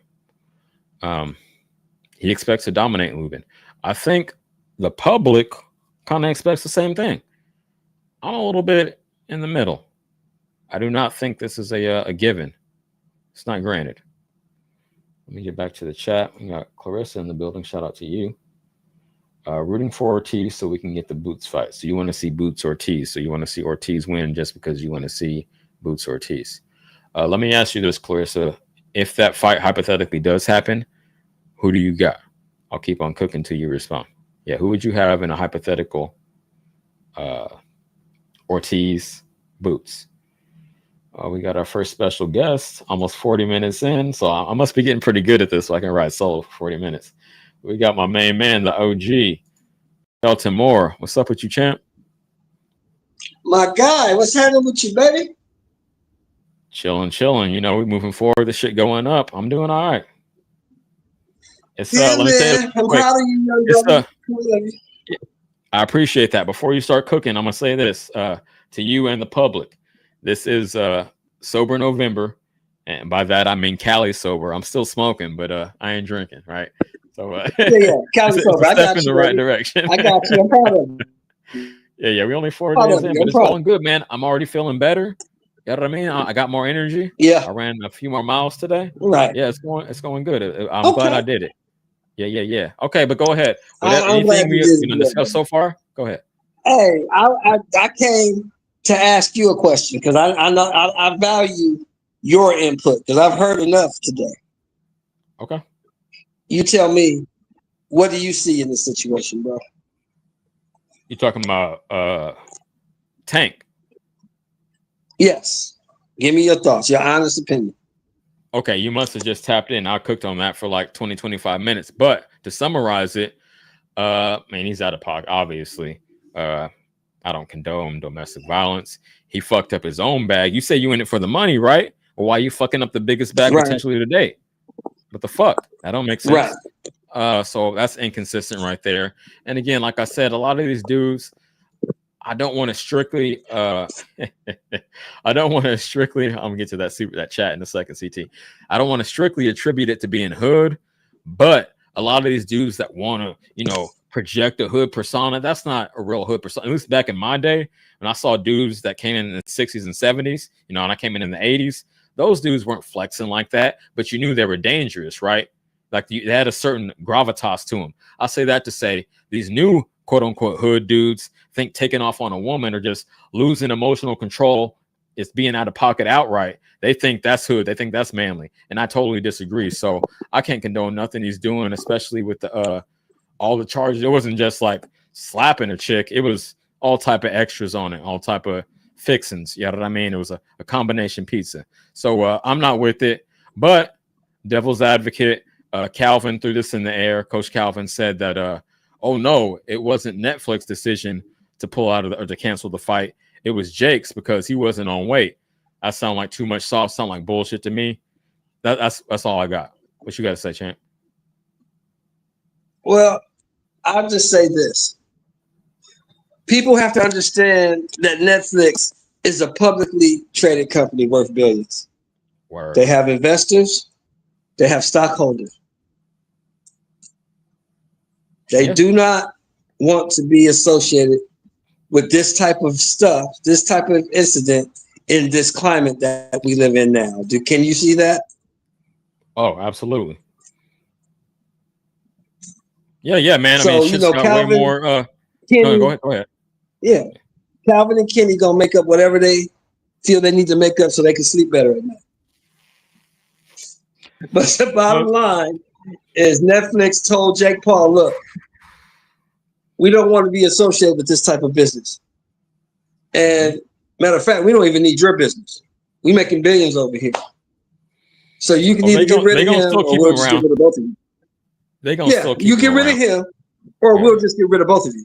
He expects to dominate Lubin. I think the public kind of expects the same thing. I'm a little bit in the middle. I do not think this is a given. It's not granted. Let me get back to the chat. We got Clarissa in the building. Shout out to you. Rooting for Ortiz so we can get the Boots fight. So you want to see Boots Ortiz. So you want to see Ortiz win just because you want to see Boots Ortiz. Let me ask you this, Clarissa. If that fight hypothetically does happen, who do you got? I'll keep on cooking till you respond. Yeah, who would you have in a hypothetical Ortiz Boots? We got our first special guest, almost 40 minutes in. So I must be getting pretty good at this so I can ride solo for 40 minutes. We got my main man, the OG, Elton Moore. What's up with you, champ? My guy, what's happening with you, baby? Chilling. You know, we're moving forward. The shit going up. I'm doing all right. It's let me say it I'm proud of you, I appreciate that. Before you start cooking, I'm gonna say this to you and the public. This is sober November, and by that I mean Cali sober. I'm still smoking, but I ain't drinking, right? So Cali sober. I got you in the baby. right direction. I got you. I'm proud of you. Yeah. We only 4 days in, but it's going good, man. I'm already feeling better. You know what I mean? I got more energy. Yeah. I ran a few more miles today. Right. Yeah, it's going good. I'm glad I did it. Yeah. Okay, but go ahead. Anything we discussed so far? Go ahead. Hey, I came to ask you a question because I know I value your input because I've heard enough today. Okay. You tell me, what do you see in this situation, bro? You talking about Tank? Yes. Give me your thoughts, your honest opinion. Okay, you must have just tapped in. I cooked on that for like 20, 25 minutes. But to summarize it, man, he's out of pocket, obviously. I don't condone domestic violence. He fucked up his own bag. You say you in it for the money, right? Or why you fucking up the biggest bag potentially today? What the fuck? That don't make sense. Right. So that's inconsistent right there. And again, like I said, a lot of these dudes, I don't want to strictly I'm gonna get to that chat in a second, CT. I don't want to strictly attribute it to being hood, but a lot of these dudes that want to, project a hood persona, that's not a real hood persona. At least back in my day, when I saw dudes that came in the 60s and 70s, and I came in the 80s, those dudes weren't flexing like that, but you knew they were dangerous, right? Like they had a certain gravitas to them. I say that to say these new quote unquote hood dudes think taking off on a woman or just losing emotional control is being out of pocket outright. They think that's hood. They think that's manly. And I totally disagree. So I can't condone nothing he's doing, especially with the all the charges. It wasn't just like slapping a chick. It was all type of extras on it, all type of fixings. You know what I mean? It was a combination pizza. So I'm not with it. But devil's advocate, Calvin threw this in the air. Coach Calvin said that oh no, it wasn't Netflix's decision to pull out of or to cancel the fight. It was Jake's because he wasn't on weight. That sound like too much sauce. Sound like bullshit to me. That's all I got. What you got to say, champ? Well, I'll just say this. People have to understand that Netflix is a publicly traded company worth billions. Word. They have investors. They have stockholders. They do not want to be associated with this type of stuff, this type of incident in this climate that we live in now. Can you see that? Oh, absolutely. Yeah, man. So, I mean, shit's got Calvin, way more. Kenny, go ahead. Yeah. Calvin and Kenny gonna make up whatever they feel they need to make up so they can sleep better at night. But the bottom line is Netflix told Jake Paul, look, we don't want to be associated with this type of business. And matter of fact, we don't even need your business. We making billions over here. So you can either get rid of him or we'll just get rid of both of you. They gonna still keep you get rid of him or we'll just get rid of both of you.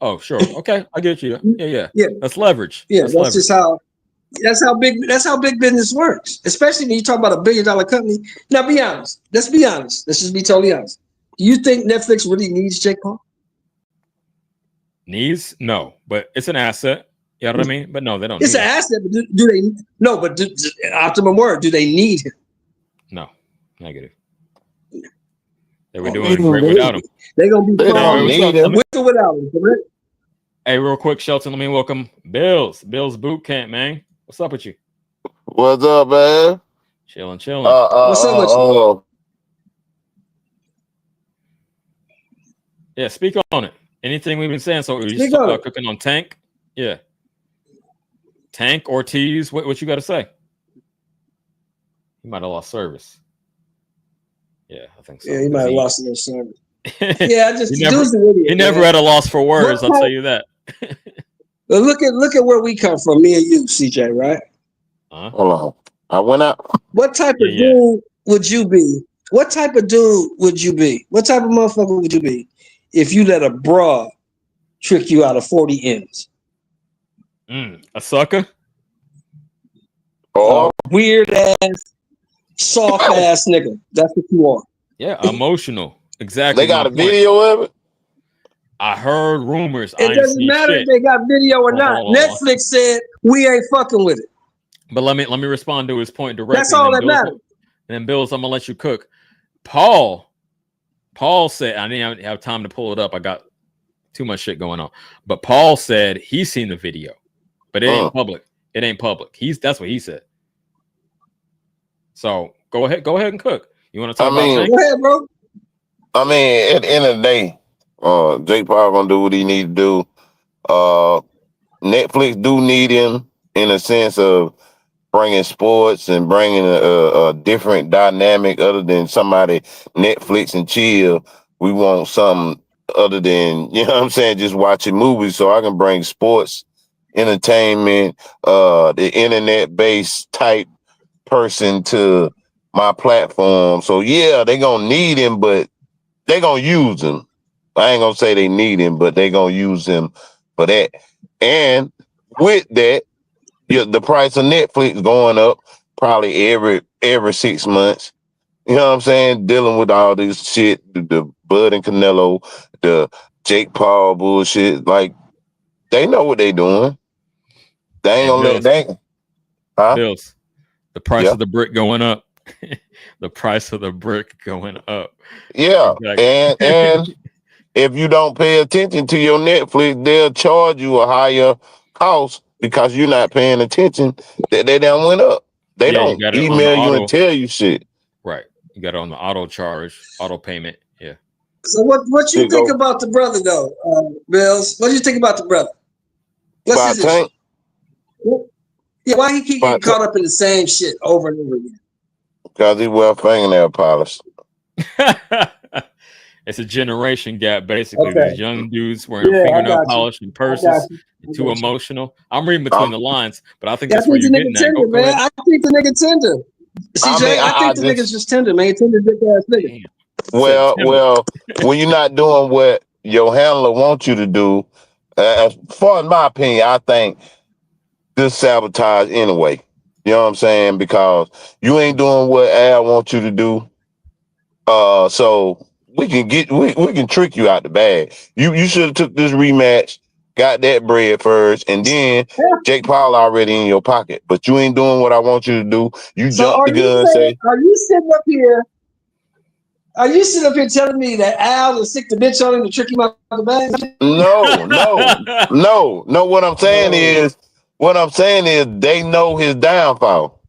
Oh, sure. Okay, I get you. Yeah. That's leverage. Yeah, that's just how big business works. Especially when you talk about $1 billion company. Now, be honest. Let's be honest. Let's just be totally honest. Do you think Netflix really needs Jake Paul? Needs? No, but it's an asset. You know what I mean? But no, they don't. It's an asset, but do they? No, but optimum word. Do they need him? No, negative. They were doing great without him. They're gonna be fine with or without him. Correct? Hey, real quick, Shelton, let me welcome Bills Boot Camp, man. What's up with you? What's up, man? Chilling. What's up with you? Yeah, speak on it. Anything we've been saying. So you just about cooking on Tank? Yeah. Tank, Ortiz, what you got to say? He might have lost service. Yeah, I think so. Yeah, he might have lost his service. Yeah, I just he never had a loss for words. I'll tell you that. Well, look at where we come from, me and you, CJ, right? Hold on. I went out. What type of dude would you be? What type of dude would you be? What type of motherfucker would you be if you let a broad trick you out of 40 M's? A sucker? Oh, weird ass, soft ass nigga. That's what you are. Yeah, emotional. Exactly. They got a video of it. I heard rumors. It doesn't matter if they got video or not. Netflix said we ain't fucking with it. But let me respond to his point directly. That's all that matters. And then Bills, I'm gonna let you cook. Paul said, I didn't have time to pull it up. I got too much shit going on. But Paul said he's seen the video, but it ain't public. It ain't public. That's what he said. So go ahead and cook. You want to talk about Tank? Go ahead, bro. I mean, at the end of the day, Jake Paul gonna do what he need to do. Netflix do need him in a sense of bringing sports and bringing a different dynamic other than somebody Netflix and chill. We want something other than, you know what I'm saying, just watching movies. So I can bring sports, entertainment, the internet-based type person to my platform. So yeah, they gonna need him, but they gonna use him. I ain't gonna say they need him, but they gonna use him for that. And with that, the price of Netflix going up probably every 6 months. You know what I'm saying? Dealing with all this shit, the Bud and Canelo, the Jake Paul bullshit. Like, they know what they doing. They ain't gonna let that. Huh? Bills, the price of the brick going up. The price of the brick going up. Yeah, exactly. and if you don't pay attention to your Netflix, they'll charge you a higher cost because you're not paying attention. They done went up. They don't email you and tell you shit. Right. You got it on the auto charge, auto payment. Yeah. So what you think about the brother though, Bills? What do you think about the brother? What's his issue? Yeah, why he keep getting caught up in the same shit over and over again? Because he wear fingernail polish. It's a generation gap, basically. Okay. These young dudes wearing fingernail polish and purses, too emotional. I'm reading between the lines, but I think that's where you're getting at. Tender, man. I think the nigga tender. CJ, I think the nigga's just tender, man. Tender, big ass nigga. Well, when you're not doing what your handler wants you to do, as far as my opinion, I think this sabotage anyway. You know what I'm saying? Because you ain't doing what Al wants you to do. So we can trick you out the bag. You should have took this rematch, got that bread first, and then Jake Paul already in your pocket. But you ain't doing what I want you to do. You So jump the gun and say, are you sitting up here? Are you sitting up here telling me that Al will stick the bitch on him to trick him out the bag? No. What I'm saying is they know his downfall.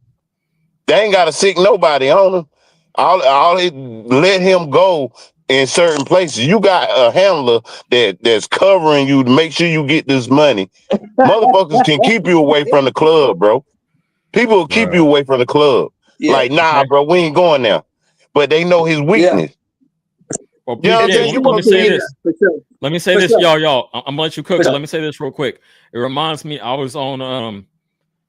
They ain't got to sick nobody on him. All it, let him go in certain places. You got a handler that's covering you to make sure you get this money. Motherfuckers can keep you away from the club, bro. People will keep you away from the club. Yeah. Like, nah, bro, we ain't going there. But they know his weakness. Well, You know what I'm saying? let me say this. Sure. Let me say this, y'all. I'm gonna let you cook. But let me say this real quick. It reminds me, I was on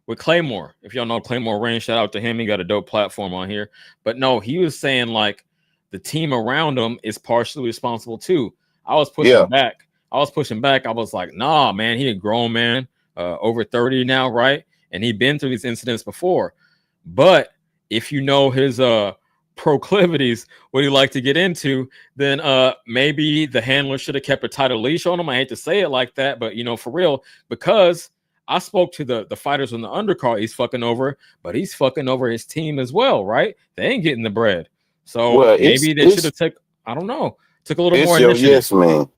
with Claymore. If y'all know Claymore Rain, shout out to him. He got a dope platform on here. But no, he was saying like the team around him is partially responsible too. I was pushing back. I was like, nah, man, he a grown man, over 30 now, right? And he'd been through these incidents before. But if you know his proclivities, what he like to get into, then maybe the handler should have kept a tighter leash on him. I hate to say it like that, but for real, because I spoke to the fighters on the undercard he's fucking over, but he's fucking over his team as well, right? They ain't getting the bread. So maybe they should have took a little more initiative. Yes, man.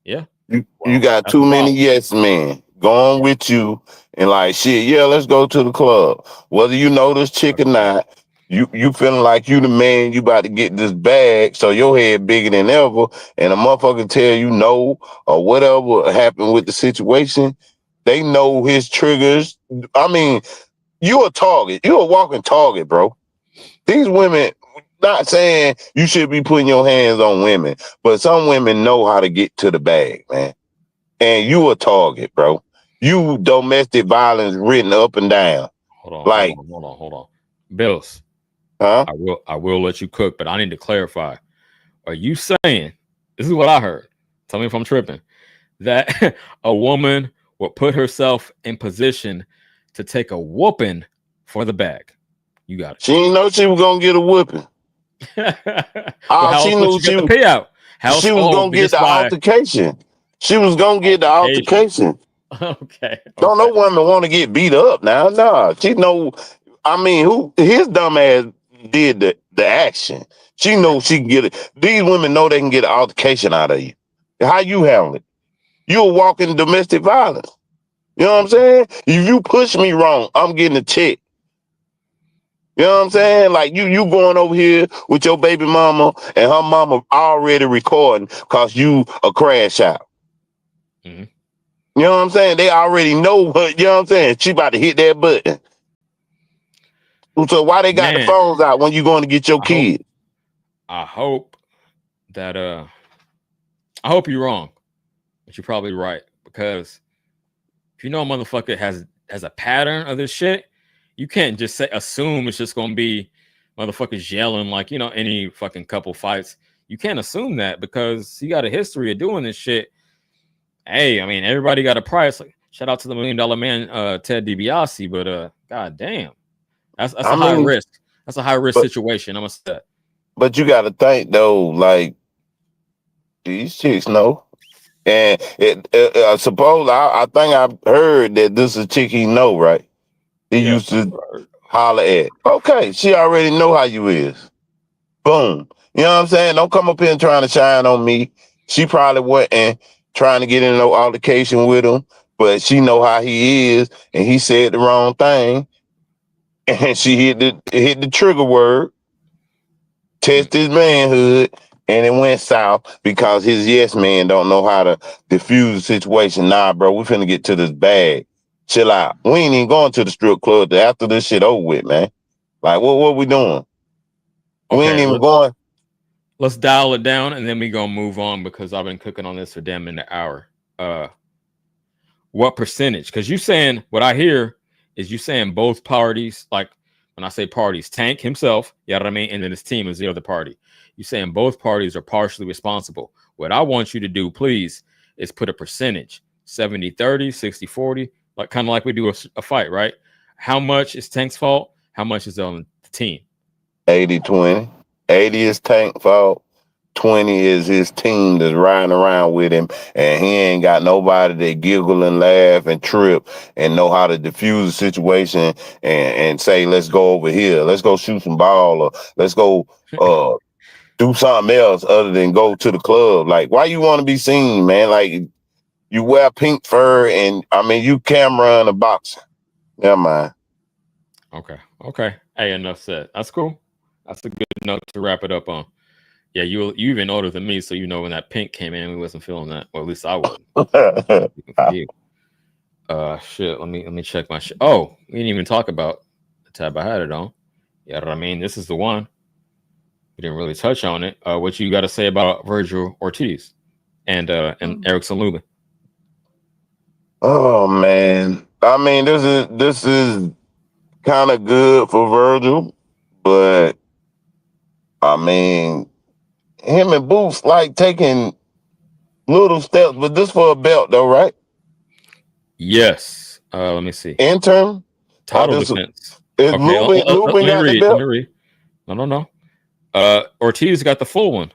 Yeah. You got too many yes men going with you and like, shit, yeah, let's go to the club. Whether you know this chick or not, you feeling like you the man, you about to get this bag, so your head bigger than ever, and a motherfucker tell you no or whatever happened with the situation, they know his triggers. I mean, you a target. You a walking target, bro. These women, not saying you should be putting your hands on women, but some women know how to get to the bag, man. And you a target, bro. You domestic violence written up and down. Hold on. Bills. Huh? I will let you cook, but I need to clarify. Are you saying, this is what I heard, tell me if I'm tripping, that a woman will put herself in position to take a whooping for the bag? You got it. She didn't know she was gonna get a whooping. She knew she get the payout. She was gonna get the altercation. She was gonna get the altercation. Okay. Don't no woman want to get beat up now. Nah, she know. I mean, his dumb ass did the action. She knows she can get it. These women know they can get an altercation out of you. How you handle it? You a walking domestic violence. You know what I'm saying? If you push me wrong, I'm getting a check. You know what I'm saying? Like you going over here with your baby mama and her mama already recording because you a crash out. Mm-hmm. You know what I'm saying? They already know what, you know what I'm saying? She about to hit that button. So why they got the phones out when you going to get your kid? I hope that I hope you're wrong, but you're probably right, because if you know a motherfucker has a pattern of this shit, you can't just assume it's just gonna be motherfuckers yelling like any fucking couple fights. You can't assume that because he got a history of doing this shit. Hey, I mean, everybody got a price. Like, shout out to the $1 Million Man, Ted DiBiase, but god damn. That's a high risk. That's a high risk situation. I'm gonna say that. But you got to think though, like these chicks know, and I suppose I think I've heard that this is a chick he know, right? He used to holler at. Okay, she already know how you is. Boom. You know what I'm saying? Don't come up here and trying to shine on me. She probably wasn't trying to get in no altercation with him, but she know how he is, and he said the wrong thing. And she hit the trigger word, test his manhood, and it went south because his yes man don't know how to diffuse the situation. Nah, bro, we finna get to this bag. Chill out. We ain't even going to the strip club after this shit over with, man. Like, what we doing? Okay, we ain't even going. Let's dial it down, and then we gonna move on because I've been cooking on this for damn near an hour. What percentage? Because you saying, what I hear is you saying both parties, like when I say parties, Tank himself, you know what I mean, and then his team is the other party. You saying both parties are partially responsible. What I want you to do, please, is put a percentage, 70-30, 60-40, like kind of like we do a fight, right? How much is Tank's fault? How much is on the team? 80-20. 80 is Tank fault. 20 is his team that's riding around with him, and he ain't got nobody that giggle and laugh and trip and know how to diffuse the situation and say, let's go over here, let's go shoot some ball, or let's go do something else other than go to the club. Like, why you want to be seen, man? Like, you wear pink fur and I mean you camera and a boxer. Never mind. Okay. Hey, enough said. That's cool. That's a good note to wrap it up on. Yeah, you even older than me, so you know when that pink came in, we wasn't feeling that. Well, at least I wasn't. Shit. Let me check my shit. Oh, we didn't even talk about the tab I had it on. Yeah, I mean, this is the one. We didn't really touch on it. What you got to say about Virgil Ortiz and Ortiz-Lubin? Oh man, I mean, this is kind of good for Virgil, but I mean, him and Boots like taking little steps, but this for a belt though, right? Yes. Let me see. Interim Title defense. Is Okay, Lubin got the belt? Let me read. No. Ortiz got the full one.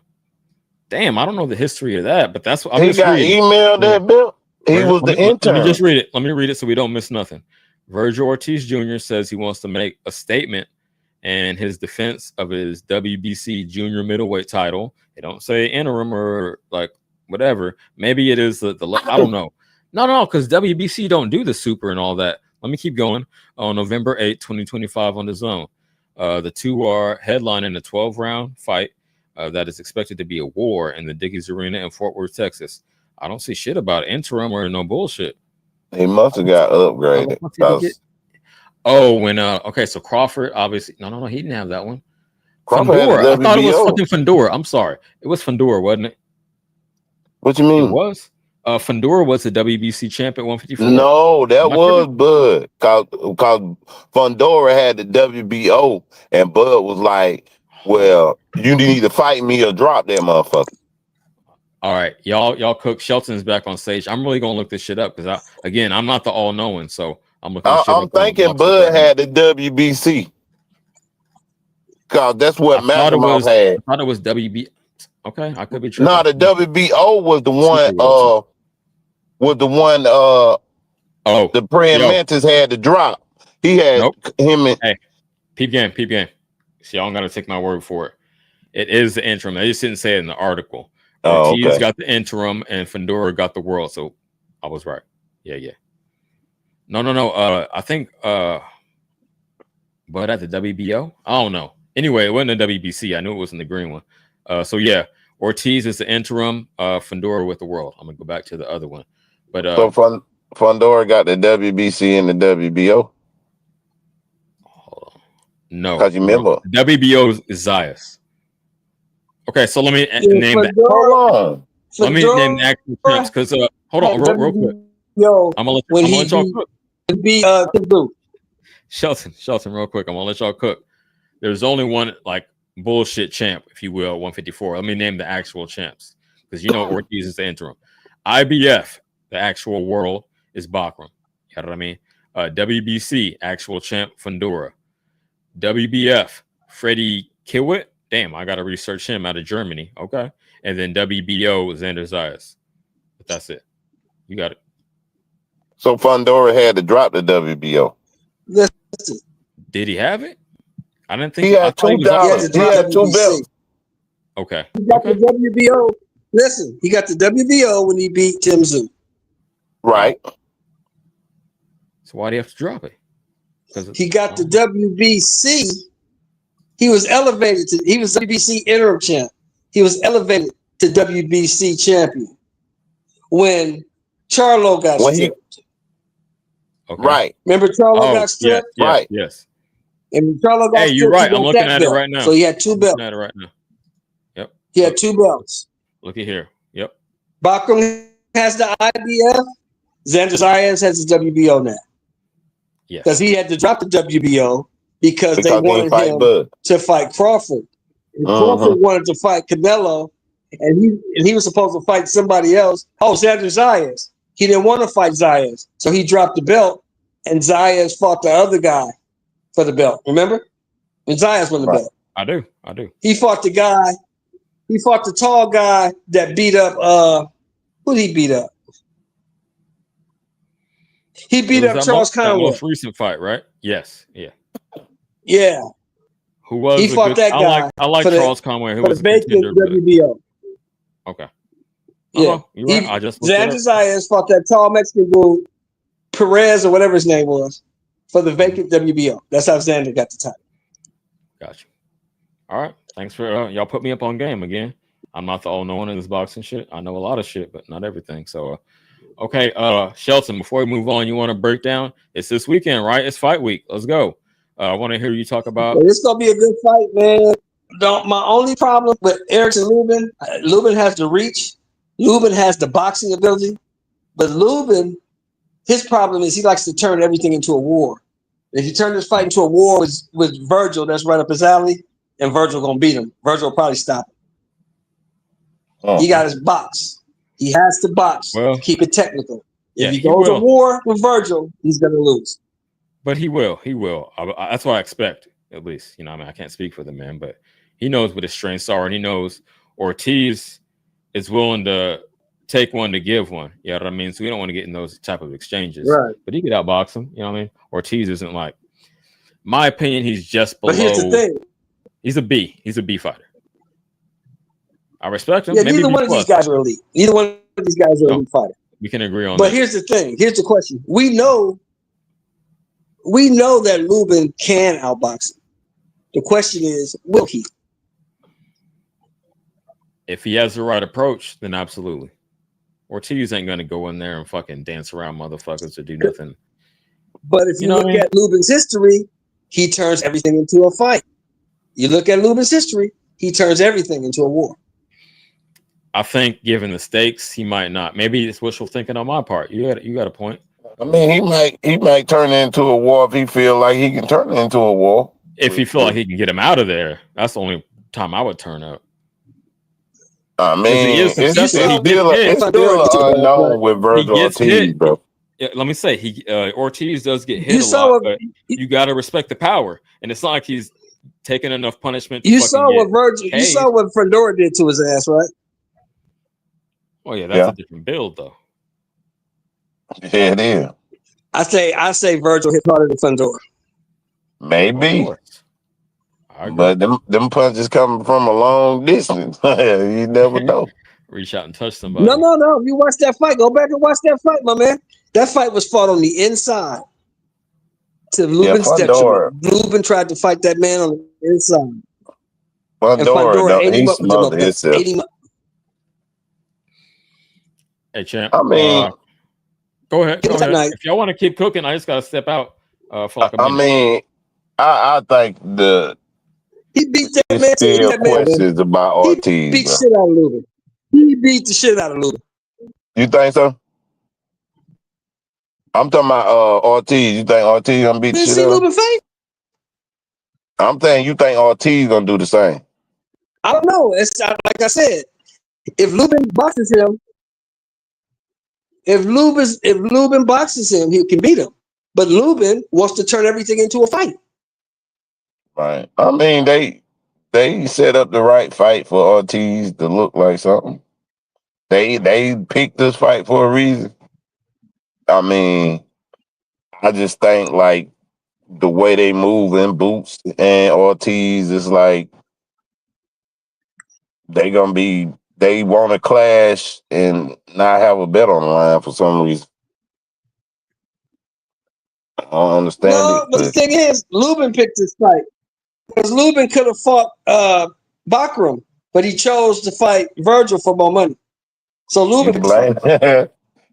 Damn, I don't know the history of that, but that's what I'm just reading. He got emailed that belt. He was the intern. Let me just read it. Let me read it so we don't miss nothing. Virgil Ortiz Jr. says he wants to make a statement in his defense of his WBC junior middleweight title. They don't say interim or like whatever. Maybe it is the I don't know. No, because WBC don't do the super and all that. Let me keep going. On November 8th, 2025 on the Zone. The two are headlining a 12-round fight that is expected to be a war in the Dickies Arena in Fort Worth, Texas. I don't see shit about interim or no bullshit. He must have got upgraded. Okay, so Crawford obviously no, he didn't have that one. Crawford Fundora. I thought it was fucking Fundora. I'm sorry, it was Fundora, wasn't it? What you mean? It was. Fundora was the WBC champ at 154. No, that was Bud. Cause Fundora had the WBO, and Bud was like, "Well, you need to fight me or drop that motherfucker." All right, y'all cook. Shelton's back on stage. I'm really gonna look this shit up because I'm not the all-knowing, so I'm looking. I'm thinking Bud had the WBC, cause that's what Massimo had. I thought it was WB. Okay, I could be tripping. No, the WBO was the one. The praying mantis had to drop. He had him in. Hey, peep game. See, y'all gotta take my word for it. It is the interim. I just didn't say it in the article. Ortiz got the interim and Fundora got the world. So I was right. Yeah. No. I think but at the WBO, I don't know. Anyway, it wasn't the WBC. I knew it was in the green one. So yeah, Ortiz is the interim. Fundora with the world. I'm gonna go back to the other one. But so Fundora got the WBC and the WBO. No, because you remember WBO is Zayas. Okay, so let me name that. Let me name the actual champs because hold on, real quick. I'm gonna let y'all cook. Shelton, real quick. I'm gonna let y'all cook. There's only one like bullshit champ, if you will, 154. Let me name the actual champs because you know Ortiz is the interim. IBF, the actual world, is Bakram. You know what I mean? WBC, actual champ, Fundora. WBF, Freddie Kiewit. Damn, I got to research him out of Germany. Okay. And then WBO, Xander Zayas. But that's it. You got it. So Fundora had to drop the WBO. Did he have it? I didn't think he had two belts. Okay. He got the WBO. Listen, he got the WBO when he beat Tim Tszyu. Right. So why do you have to drop it? He got the WBC. He was elevated to. He was WBC interim champ. He was elevated to WBC champion when Charlo got stripped. Okay. Right. Remember Charlo got stripped? Right. Yes. And Charlo got stripped. You're right. I'm looking at it right now. So he had two belts. I'm looking at it right now. Yep. He had two belts. Look at here. Yep. Bakram has the IBF. Xander Zayas has the WBO now. Yes. Because he had to drop the WBO because they wanted him to fight Crawford. And Crawford wanted to fight Canelo, and he was supposed to fight somebody else. Oh, Xander Zayas. He didn't want to fight Zayas, so he dropped the belt, and Zayas fought the other guy for the belt. Remember? And Zayas won the belt. I do. He fought the guy. He fought the tall guy that beat up. Who did he beat up? He beat up Charles that Conway. most recent fight, right? Yes. Yeah. Yeah. Who was he fought that guy? I like Charles Conway, who was a contender. WBO. Okay. Yeah. You're right. I just Xander Zayas fought that tall Mexican dude, Perez or whatever his name was, for the vacant WBO. That's how Xander got the title. Gotcha. All right. Thanks for y'all put me up on game again. I'm not the all-knowing in this boxing shit. I know a lot of shit, but not everything. So, okay, Shelton, before we move on, you want to break down? It's this weekend, right? It's fight week. Let's go. I want to hear you talk about. It's gonna be a good fight, man. My only problem with Erickson Lubin, Lubin has the reach. Lubin has the boxing ability, but Lubin, his problem is he likes to turn everything into a war. If you turn this fight into a war with Virgil, that's right up his alley, and Virgil gonna beat him. Virgil will probably stop him. Oh. He got his box. He has to box to keep it technical. If he goes to war with Virgil, he's gonna lose. But he will. That's what I expect, at least. You know, I mean, I can't speak for the man, but he knows what his strengths are, and he knows Ortiz is willing to take one to give one. You know what I mean? So we don't want to get in those type of exchanges. Right. But he could outbox him. You know what I mean? Ortiz isn't like, my opinion, he's just below. But here's the thing. He's a B. He's a B fighter. I respect him. Yeah, neither one of these guys are elite. Neither one of these guys are elite fighter. We can agree on that. But here's the thing. Here's the question. We know that Lubin can outbox him. The question is, will he? If he has the right approach, then absolutely. Ortiz ain't going to go in there and fucking dance around motherfuckers to do nothing. But if you look at Lubin's history, he turns everything into a fight. You look at Lubin's history, he turns everything into a war. I think, given the stakes, he might not. Maybe it's wishful thinking on my part. You got a point. I mean, he might turn it into a war if he feel like he can turn it into a war. If he feel like he can get him out of there, that's the only time I would turn up. I mean, it's still unknown with Virgil Ortiz, bro. Yeah, let me say, Ortiz does get hit a lot, but you got to respect the power, and it's not like he's taking enough punishment. You saw what Fedora did to his ass, right? Oh yeah, that's a different build, though. Yeah, it is. I say Virgil hit harder than Fedora. Maybe. But them punches coming from a long distance. You never know. Reach out and touch somebody. No. If you watch that fight, go back and watch that fight, my man. That fight was fought on the inside. To Lubin's detriment. Lubin tried to fight that man on the inside. Fedora he smothered himself. Hey, champ. I mean, go ahead. If y'all want to keep cooking, I just got to step out for like a minute. I mean, I think he beat that man. Still questions about Ortiz. He beat shit out of Lubin. He beat the shit out of Lubin. You think so? I'm talking about Ortiz. You think Ortiz gonna beat the shit out of Lubin fight? I'm saying you think Ortiz gonna do the same. I don't know. It's like I said. If Lubin boxes him, if Lubin boxes him, he can beat him. But Lubin wants to turn everything into a fight. Right. I mean, they set up the right fight for Ortiz to look like something. They picked this fight for a reason. I mean, I just think like the way they move in Boots and Ortiz is like they want to clash and not have a bet on the line for some reason. I don't understand it. But the thing is, Lubin picked this fight. Because Lubin could have fought Bakram, but he chose to fight Virgil for more money. So Lubin,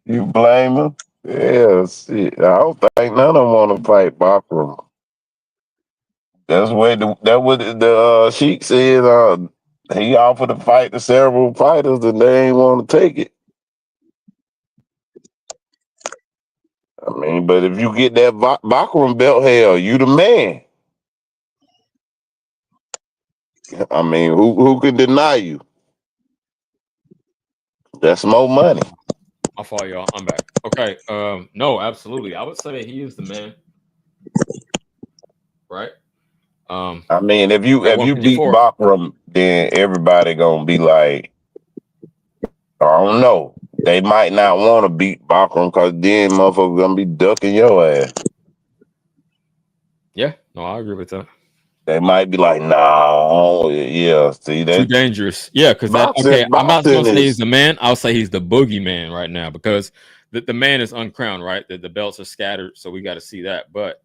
you blame him? Yeah, shit. I don't think none of them want to fight Bakram. That's what the Sheik said. He offered to fight to several fighters, and they ain't want to take it. I mean, but if you get that Bakram belt, hell, you the man. I mean, who can deny you? That's more money. I'll follow y'all. I'm back. Okay. No, absolutely. I would say he is the man. Right. I mean, if you beat 154. Bachram, then everybody gonna be like, I don't know. They might not want to beat Bachram because then motherfuckers gonna be ducking your ass. Yeah, no, I agree with that. They might be like, nah, yeah, see Too that dangerous. Yeah, because that boxing, I'm not gonna say he's is the man. I'll say he's the boogeyman right now because the man is uncrowned, right? The belts are scattered, so we got to see that. But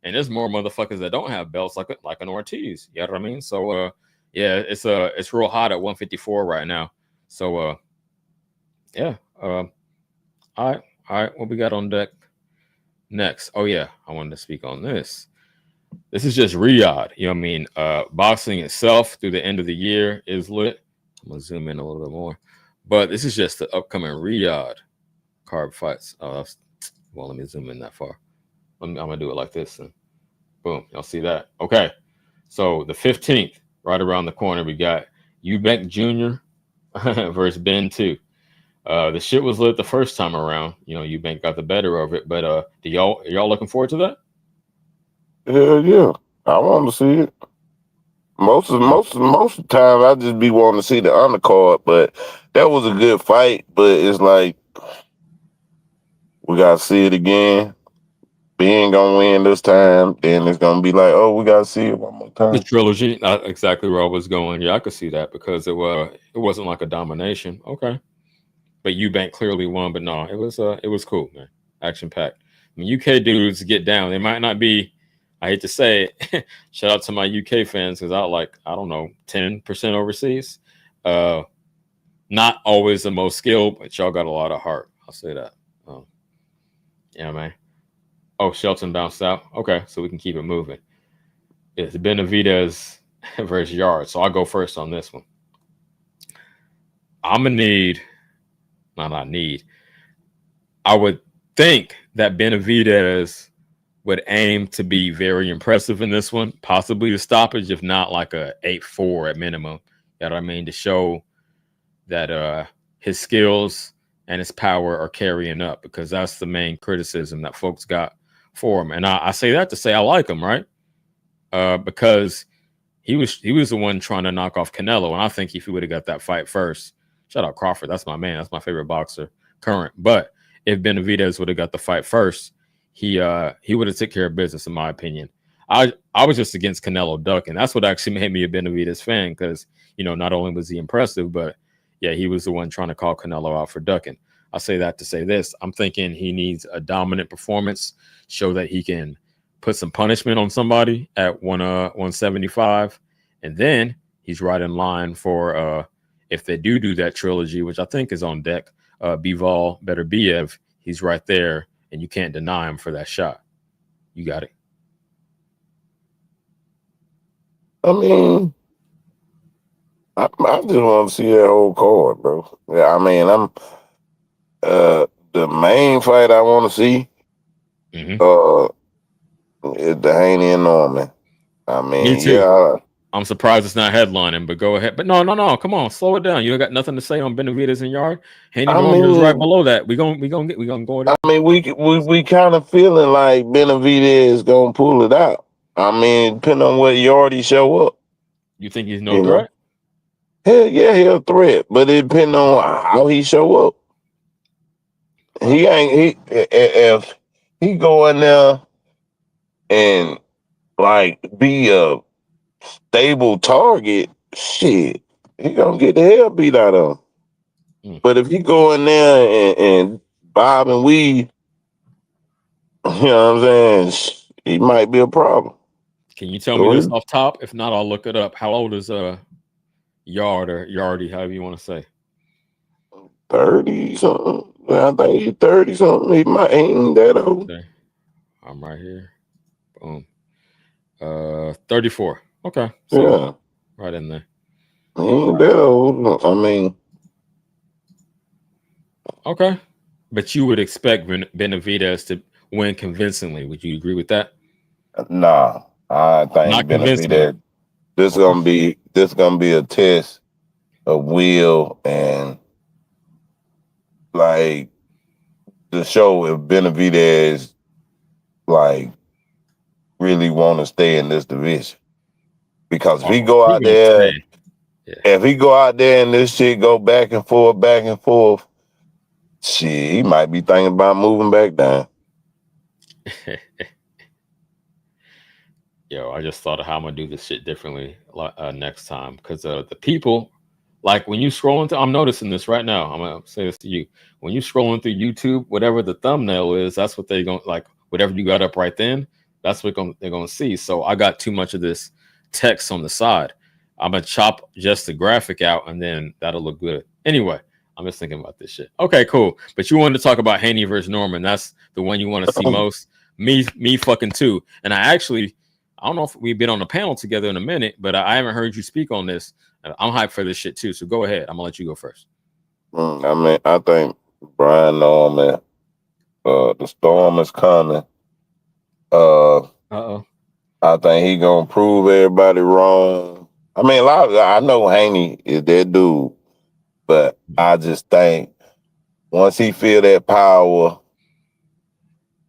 and there's more motherfuckers that don't have belts, like an Ortiz. You know what I mean? So yeah, it's real hot at 154 right now. So yeah. All right. What we got on deck next? Oh yeah, I wanted to speak on this. This is just Riyadh. You know what I mean? Boxing itself through the end of the year is lit. I'm gonna zoom in a little bit more, but this is just the upcoming Riyadh card fights. Well, let me zoom in that far. I'm gonna do it like this, and boom, y'all see that? Okay, so the 15th, right around the corner, we got Eubank Jr. versus Ben 2. The shit was lit the first time around. You know, Eubank got the better of it, but are y'all looking forward to that? yeah. I want to see it. Most of the time, I just be wanting to see the undercard, but that was a good fight. But it's like we gotta see it again. Ben gonna win this time, then it's gonna be like, oh, we gotta see it one more The time. trilogy, not exactly where I was going. Yeah, I could see that because it wasn't like a domination. Okay, but Eubank clearly won. But no, it was cool, man. Action packed. I mean, UK dudes get down. They might not be. I hate to say it. Shout out to my UK fans because I don't know 10% overseas. Not always the most skilled, but y'all got a lot of heart. I'll say that. Yeah, man. Oh, Shelton bounced out. Okay, so we can keep it moving. It's Benavidez versus Yard. So I'll go first on this one. I'm gonna need, not need. I would think that Benavidez would aim to be very impressive in this one, possibly the stoppage, if not like a 8-4 at minimum. You know what I mean? To show that his skills and his power are carrying up, because that's the main criticism that folks got for him. And I say that to say I like him, right? Because he was the one trying to knock off Canelo, and I think if he would have got that fight first, shout out Crawford, that's my man, that's my favorite boxer current. But if Benavidez would have got the fight first, he would have took care of business, in my opinion. I was just against Canelo ducking. That's what actually made me a Benavidez fan, because not only was he impressive, but yeah, he was the one trying to call Canelo out for ducking. I say that to say this: I'm thinking he needs a dominant performance, show that he can put some punishment on somebody at 175, and then he's right in line for if they do that trilogy, which I think is on deck. Bivol Beterbiev, he's right there, and you can't deny him for that shot. You got it. I mean, I just want to see that whole card, bro. Yeah, I mean, I'm the main fight I want to see is the Haney and Norman. I mean, Me too. yeah. I'm surprised it's not headlining, but go ahead. But no, come on, slow it down. You got nothing to say on Benavidez and Yard. Haney Norman is right below that. We gonna go there. I mean, we kind of feeling like Benavidez gonna pull it out. I mean, depending on what Yardy show up. You think he's no threat? Hell yeah, he's a threat, but it depends on how he show up. If he go in there and like be a stable target, shit, he gonna get the hell beat out of him. But if he go in there and bob and weave, you know what I'm saying, he might be a problem. Can you tell me this off top? If not, I'll look it up. How old is Yard or Yardy, however you want to say? 30 something. I think he's 30 something. He might ain't that old. Okay. I'm right here. Boom. 34. Okay. So yeah. Right in there. He ain't that old. I mean. Okay. But you would expect Benavidez to win convincingly. Would you agree with that? Nah. I think Benavidez. This gonna be a test of will and like to show if Benavidez like really want to stay in this division. Because if he go out there, if he go out there and this shit go back and forth, shit, he might be thinking about moving back down. Yo, I just thought of how I'm gonna do this shit differently next time, because the people, like when you scrolling through, I'm noticing this right now. I'm gonna say this to you: when you scrolling through YouTube, whatever the thumbnail is, that's what they're gonna like. Whatever you got up right then, that's what they're gonna see. So I got too much of this text on the side. I'm gonna chop just the graphic out, and then that'll look good. Anyway, I'm just thinking about this shit. Okay, cool. But you wanted to talk about Haney versus Norman. That's the one you want to see most. Me fucking too. And I don't know if we've been on a panel together in a minute, but I haven't heard you speak on this. I'm hyped for this shit too. So go ahead. I'm gonna let you go first. I mean, I think Brian Norman, the storm is coming. I think he gonna prove everybody wrong. I mean, I know Haney is that dude, but I just think once he feel that power,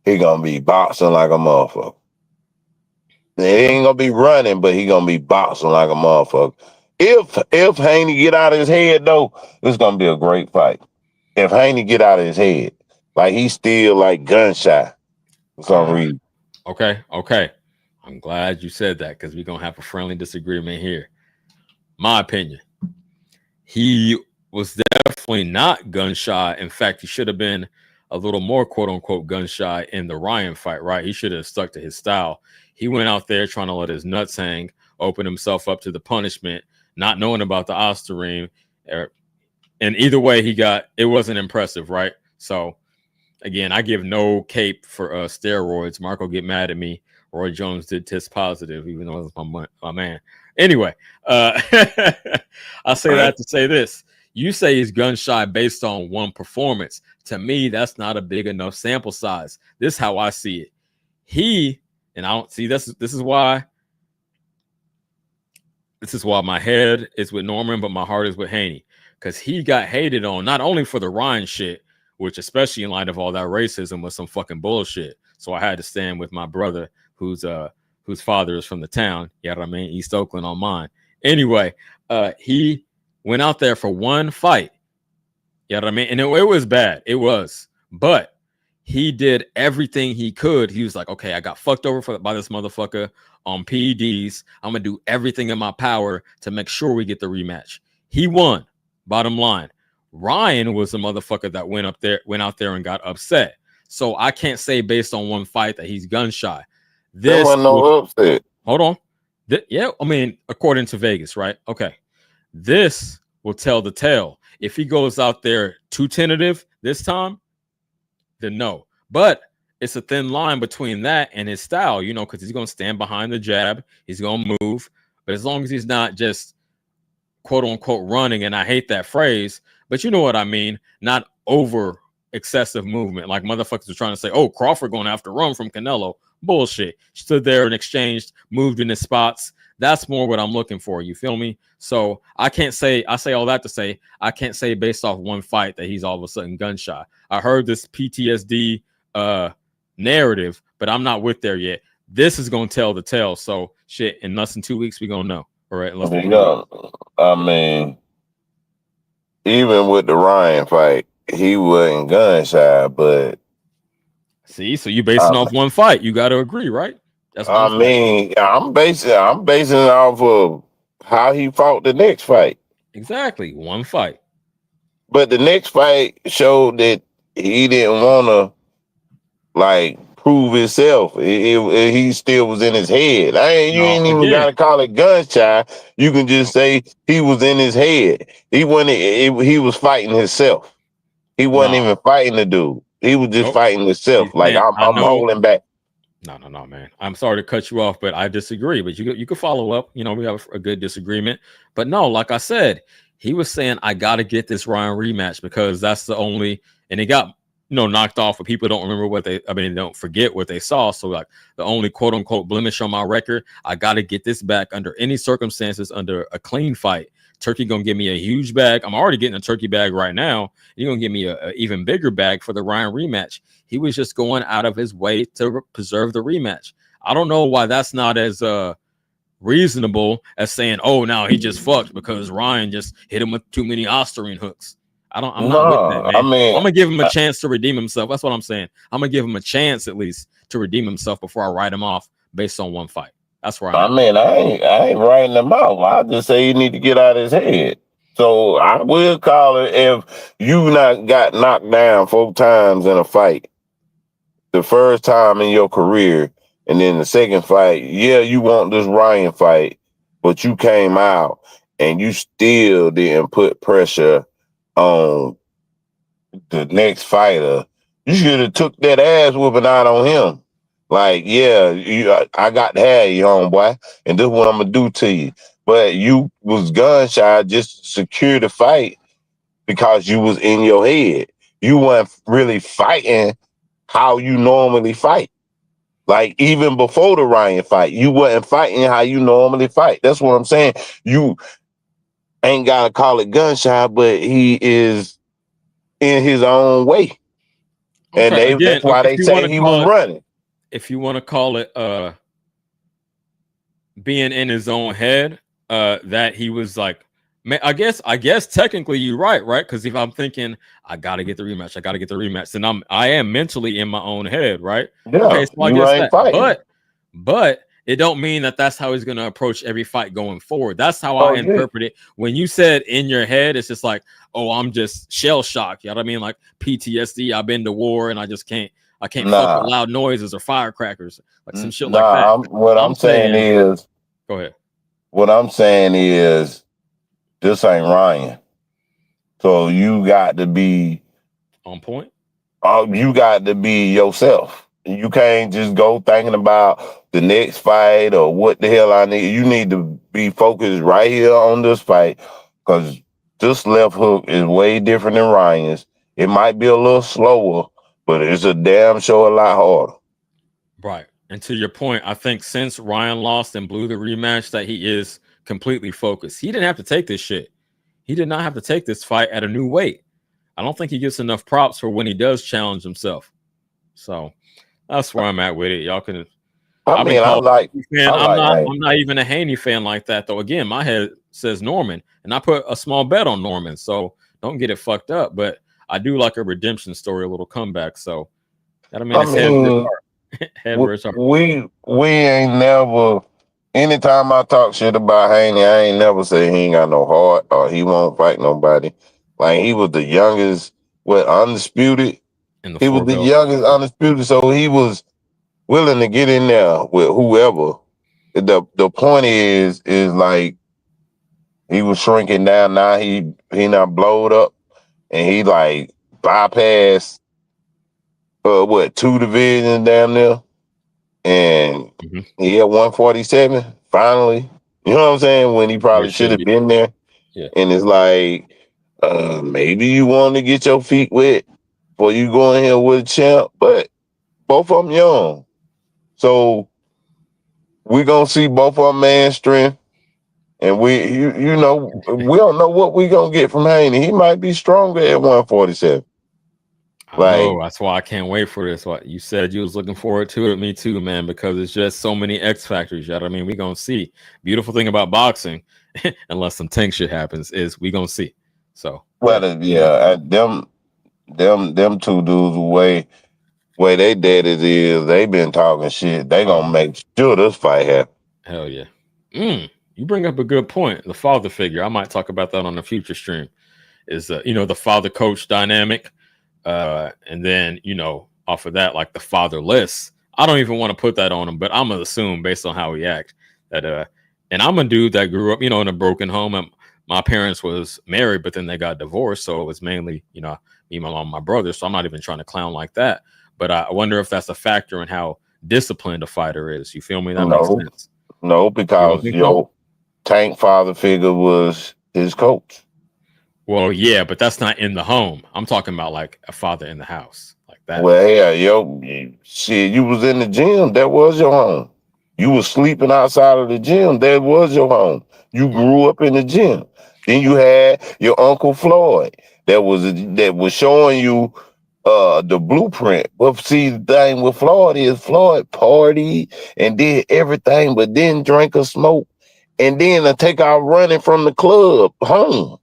he gonna be boxing like a motherfucker. He ain't gonna be running, but he gonna be boxing like a motherfucker. If Haney get out of his head though, it's gonna be a great fight. If Haney get out of his head, like he's still like gun shy for some reason. Okay. I'm glad you said that, because we're gonna have a friendly disagreement here. My opinion, he was definitely not gun shy. In fact, he should have been a little more quote unquote gun shy in the Ryan fight, right? He should have stuck to his style. He went out there trying to let his nuts hang, open himself up to the punishment, not knowing about the Osterine. And either way it wasn't impressive, right? So again, I give no cape for steroids. Marco get mad at me. Roy Jones did test positive, even though it was my man. Anyway, I say that to say this. You say he's gun shy based on one performance. To me, that's not a big enough sample size. This is how I see it. And I don't see this is why my head is with Norman, but my heart is with Haney, because he got hated on not only for the Ryan shit, which especially in light of all that racism was some fucking bullshit. So I had to stand with my brother whose father is from the town. You know what I mean? East Oakland on mine. Anyway, he went out there for one fight. You know what I mean? And it was bad. It was. But he did everything he could. He was like, okay, I got fucked over by this motherfucker on PEDs. I'm going to do everything in my power to make sure we get the rematch. He won. Bottom line. Ryan was the motherfucker that went out there and got upset. So I can't say based on one fight that he's gun shy. There wasn't no upset. Hold on. Yeah, I mean, according to Vegas, right? Okay. This will tell the tale. If he goes out there too tentative this time, then no. But it's a thin line between that and his style, because he's going to stand behind the jab. He's going to move. But as long as he's not just quote unquote running, and I hate that phrase, but you know what I mean, not over excessive movement. Like motherfuckers are trying to say, oh, Crawford going to have to run from Canelo. Bullshit. Stood there and exchanged, moved in his spots. That's more what I'm looking for. You feel me? So I say all that to say, I can't say based off one fight that he's all of a sudden gun shy. I heard this PTSD narrative, but I'm not with there yet. This is going to tell the tale. So shit, in less than 2 weeks, we're going to know. All right. I mean, even with the Ryan fight, he wasn't gun shy, but see, so you basing off one fight. You got to agree, right? That's I mean, I'm basing it off of how he fought the next fight. Exactly, one fight. But the next fight showed that he didn't want to like prove himself. He still was in his head. You ain't even gotta call it gun shy. You can just say he was in his head. He was fighting himself. He wasn't even fighting the dude. He was just fighting himself. Like I'm holding back. No, man. I'm sorry to cut you off, but I disagree. But you could follow up. We have a good disagreement. But no, like I said, he was saying I got to get this Ryan rematch because that's the only, and it got knocked off. But people don't remember don't forget what they saw. So like the only quote unquote blemish on my record, I got to get this back under any circumstances under a clean fight. Turkey gonna give me a huge bag. I'm already getting a turkey bag right now. You're gonna give me a even bigger bag for the Ryan rematch. He was just going out of his way to preserve the rematch. I don't know why that's not as reasonable as saying, "Oh, now he just fucked because Ryan just hit him with too many Ostarine hooks." I'm not with that, No, I man. mean, I'm gonna give him a chance to redeem himself. That's what I'm saying. I'm gonna give him a chance at least to redeem himself before I write him off based on one fight. That's where I'm I at. mean, I ain't writing him out. I just say he need to get out of his head. So I will call it if you not got knocked down 4 times in a fight, the first time in your career, and then the second fight, yeah, you want this Ryan fight, but you came out and you still didn't put pressure on the next fighter. You should have took that ass whooping out on him. Like, yeah, I got to have you, homeboy, and this is what I'm gonna do to you. But you was gun shy, just secure the fight because you was in your head. You weren't really fighting how you normally fight. Like even before the Ryan fight, you wasn't fighting how you normally fight. That's what I'm saying. You ain't gotta call it gun shy, but he is in his own way. And Okay, again, that's why if they you want say to he call was it, running. if you want to call it, being in his own head, that he was like, man, I guess technically you're right? Because if I'm thinking I gotta get the rematch, then I am mentally in my own head, right? Yeah, Okay, so I you guess ain't that, fighting. but it don't mean that that's how he's gonna approach every fight going forward. That's how Oh, I yeah. interpret it. When you said in your head, it's just like, oh, I'm just shell shocked. You know what I mean? Like PTSD. I've been to war and I can't fuck with Nah, loud noises or firecrackers, like some shit like that. nah. What I'm I'm saying saying, is, go ahead. this ain't Ryan. So you got to be, On point. you got to be yourself. You can't just go thinking about the next fight or what the hell I need. You need to be focused right here on this fight because this left hook is way different than Ryan's. It might be a little slower, but it's a damn sure a lot harder. Right. And to your point, I think since Ryan lost and blew the rematch, that he is completely focused. He didn't have to take this shit. He did not have to take this fight at a new weight. I don't think he gets enough props for when he does challenge himself. So that's where I'm at with it. Y'all can. I I've been mean, called a fan. I'm not. Hank. I'm not even a Haney fan like that though. Again, my head says Norman, and I put a small bet on Norman. So don't get it fucked up. But I do like a redemption story, a little comeback. So that I mean, it's head versus heart. Head versus heart. We ain't never. Anytime I talk shit about Haney, I ain't never say he ain't got no heart or he won't fight nobody. Like he was the youngest, undisputed. He was the youngest undisputed, so he was willing to get in there with whoever. The point is like he was shrinking down. Now he not blowed up, and he like bypassed 2 divisions damn near, and he at 147 finally. You know what I'm saying? When he probably should have been there. Yeah. And it's like maybe you want to get your feet wet before you go in here with a champ, but both of them young. So we're going to see both of them man strength. And you know, we don't know what we're going to get from Haney. He might be stronger at 147. I know. That's why I can't wait for this. What you said you was looking forward to it. Me too, man, because it's just so many X factors. You know what I mean? We're going to see. Beautiful thing about boxing, unless some tank shit happens, is we going to see. So, them 2 dudes way they daddies is, they been talking shit. They gonna make sure this fight happen. Hell yeah. You bring up a good point. The father figure. I might talk about that on a future stream. Is the father coach dynamic, and then off of that, like the fatherless. I don't even want to put that on him, but I'm gonna assume based on how he acts that and I'm a dude that grew up in a broken home. And my parents was married, but then they got divorced, so it was mainly me, my mom, my brother. So I'm not even trying to clown like that. But I wonder if that's a factor in how disciplined a fighter is. You feel me? That makes sense. No, because your Tank father figure was his coach. Well, yeah, but that's not in the home. I'm talking about like a father in the house, like that. Well, yeah, shit, you was in the gym. That was your home. You was sleeping outside of the gym. That was your home. You grew up in the gym. Then you had your Uncle Floyd that was showing you the blueprint. But see, the thing with Floyd is Floyd party and did everything, but didn't drink or smoke, and then take out running from the club home.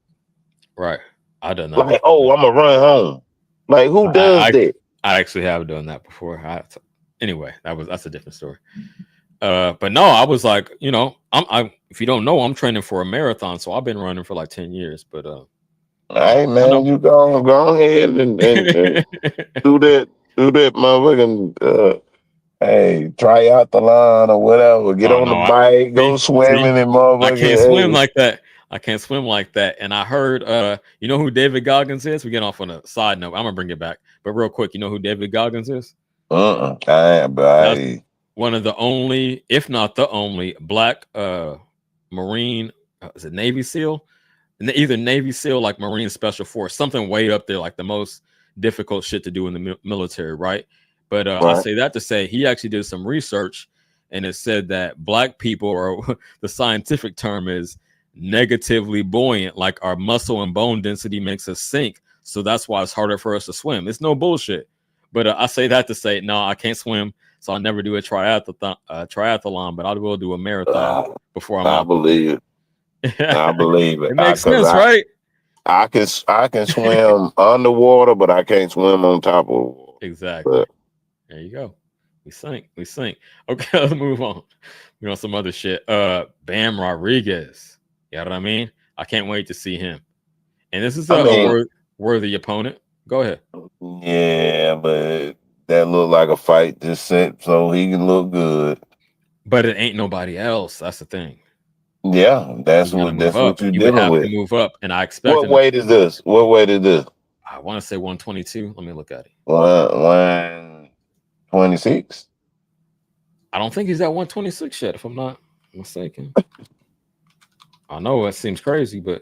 Right. I done that. Like, oh, I'm gonna run home. Like, who does that? I actually have done that before. Anyway, that's a different story. But no, I was like, you know, I if you don't know, I'm training for a marathon, so I've been running for like 10 years. But hey man, you go ahead and do that motherfucking hey, try out the line or whatever. Get on the bike, go swimming and motherfucking. I can't swim like that. I can't swim like that. And I heard you know who David Goggins is? We get off on a side note. I'm gonna bring it back. But real quick, you know who David Goggins is? That's one of the only, if not the only, black Marine, is it Navy SEAL? Either Navy SEAL, like Marine Special Force, something way up there, like the most difficult shit to do in the military, right? But I say that to say he actually did some research, and it said that black people, or the scientific term is negatively buoyant, like our muscle and bone density makes us sink. So that's why it's harder for us to swim. It's no bullshit. But I say that to say, no, I can't swim, so I'll never do a triathlon, but I will do a marathon before I'm out. I believe it. I believe it. It makes sense, right? I can swim underwater, but I can't swim on top of water. Exactly. But there you go. We sink. Okay, let's move on. We on some other shit. Bam Rodriguez. You know what I mean? I can't wait to see him. And this is a worthy opponent. Go ahead. Yeah, but that looked like a fight just set so he can look good. But it ain't nobody else. That's the thing. Yeah, that's what you're dealing with. To move up, and I expect. What weight is this? What weight is this? I want to say 122. Let me look at it. 126. I don't think he's at 126 yet, if I'm not mistaken. I know it seems crazy, but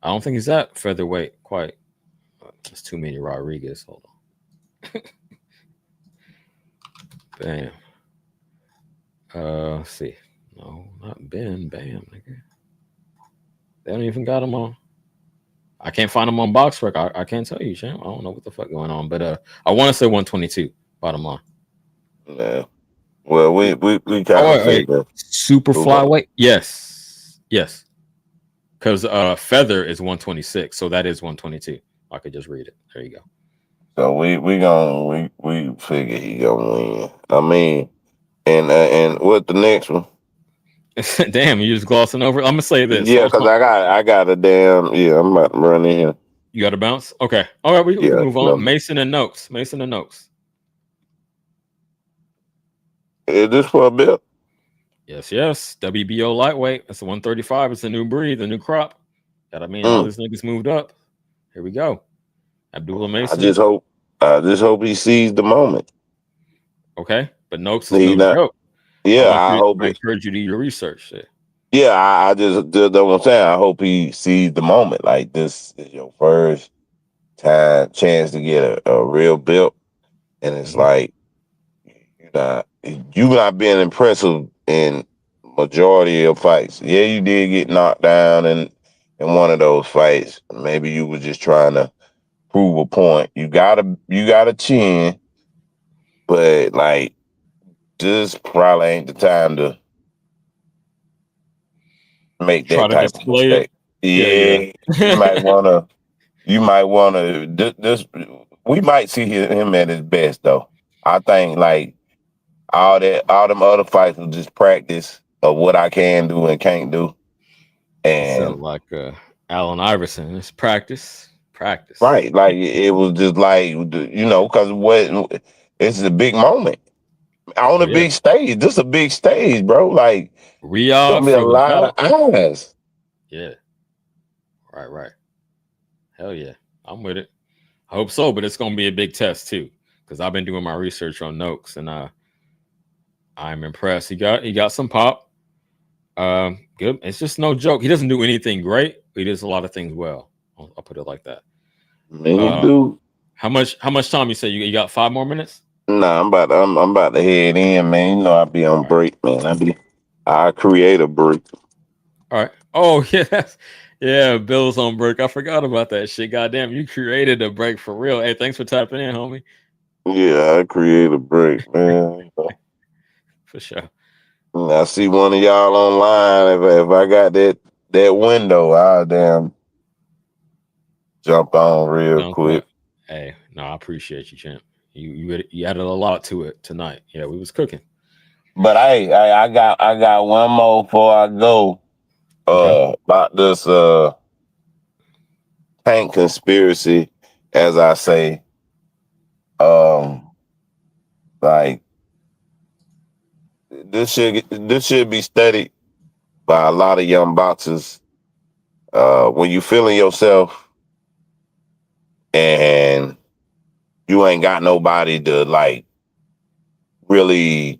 I don't think he's at featherweight quite. There's too many Rodriguez. Hold on. Bam. Let's see. No, not Ben. Bam, nigga. They don't even got him on. I can't find him on BoxRec. I can't tell you, champ. I don't know what the fuck going on, but I want to say 122. Bottom line. Yeah. Well, we kind of say that. Super flyweight. Yes. Because feather is 126, so that is 122. I could just read it. There you go. So we figure he gonna win. I mean, and what the next one? Damn, you just glossing over. I'm gonna say this. Yeah, because I got a damn. Yeah, I'm about to run in here. You got to bounce. Okay. All right. We can move on. No. Mason and Noakes. Is this for a belt? Yes. WBO lightweight. That's the 135. It's a new breed, the new crop. All these niggas moved up. Here we go. Abdullah Mason. I just hope he sees the moment. Okay, but Noakes is no joke. Yeah, I encourage you to do your research. Yeah, I just that's what I'm saying. I hope he sees the moment. Like, this is your first chance to get a real belt, and it's like you're not being impressive in majority of fights. Yeah, you did get knocked down in one of those fights. Maybe you were just trying to prove a point. You got a chin, but like, this probably ain't the time to make that type of mistake. Yeah. You might wanna this we might see him at his best though. I think like all them other fights was just practice of what I can do and can't do. And like Allen Iverson, it's practice. Right. Like, it was just like, because it's a big moment on a big stage. This is a big stage, bro. Like, gonna be a lot of eyes. Yeah. Right. Hell yeah. I'm with it. I hope so, but it's gonna be a big test too. Because I've been doing my research on Noakes, and I'm impressed. He got some pop. Good. It's just no joke. He doesn't do anything great, but he does a lot of things well. I'll put it like that. Man, dude. How much time you say you got? 5 more minutes? Nah, I'm about to head in, man. You know I be on break, man. I create a break. All right. Oh yes, Yeah, Bill's on break. I forgot about that shit. Goddamn, you created a break for real. Hey, thanks for tapping in, homie. Yeah, I create a break, man. For sure. I see one of y'all online. If I got that window, I'll damn jump on real Jump quick. up. Hey, no, I appreciate you, champ. You added a lot to it tonight. Yeah, we was cooking. But I got one more before I go. Okay. About this tank conspiracy, as I say. Like this should be studied by a lot of young boxers. When you feeling yourself and you ain't got nobody to like really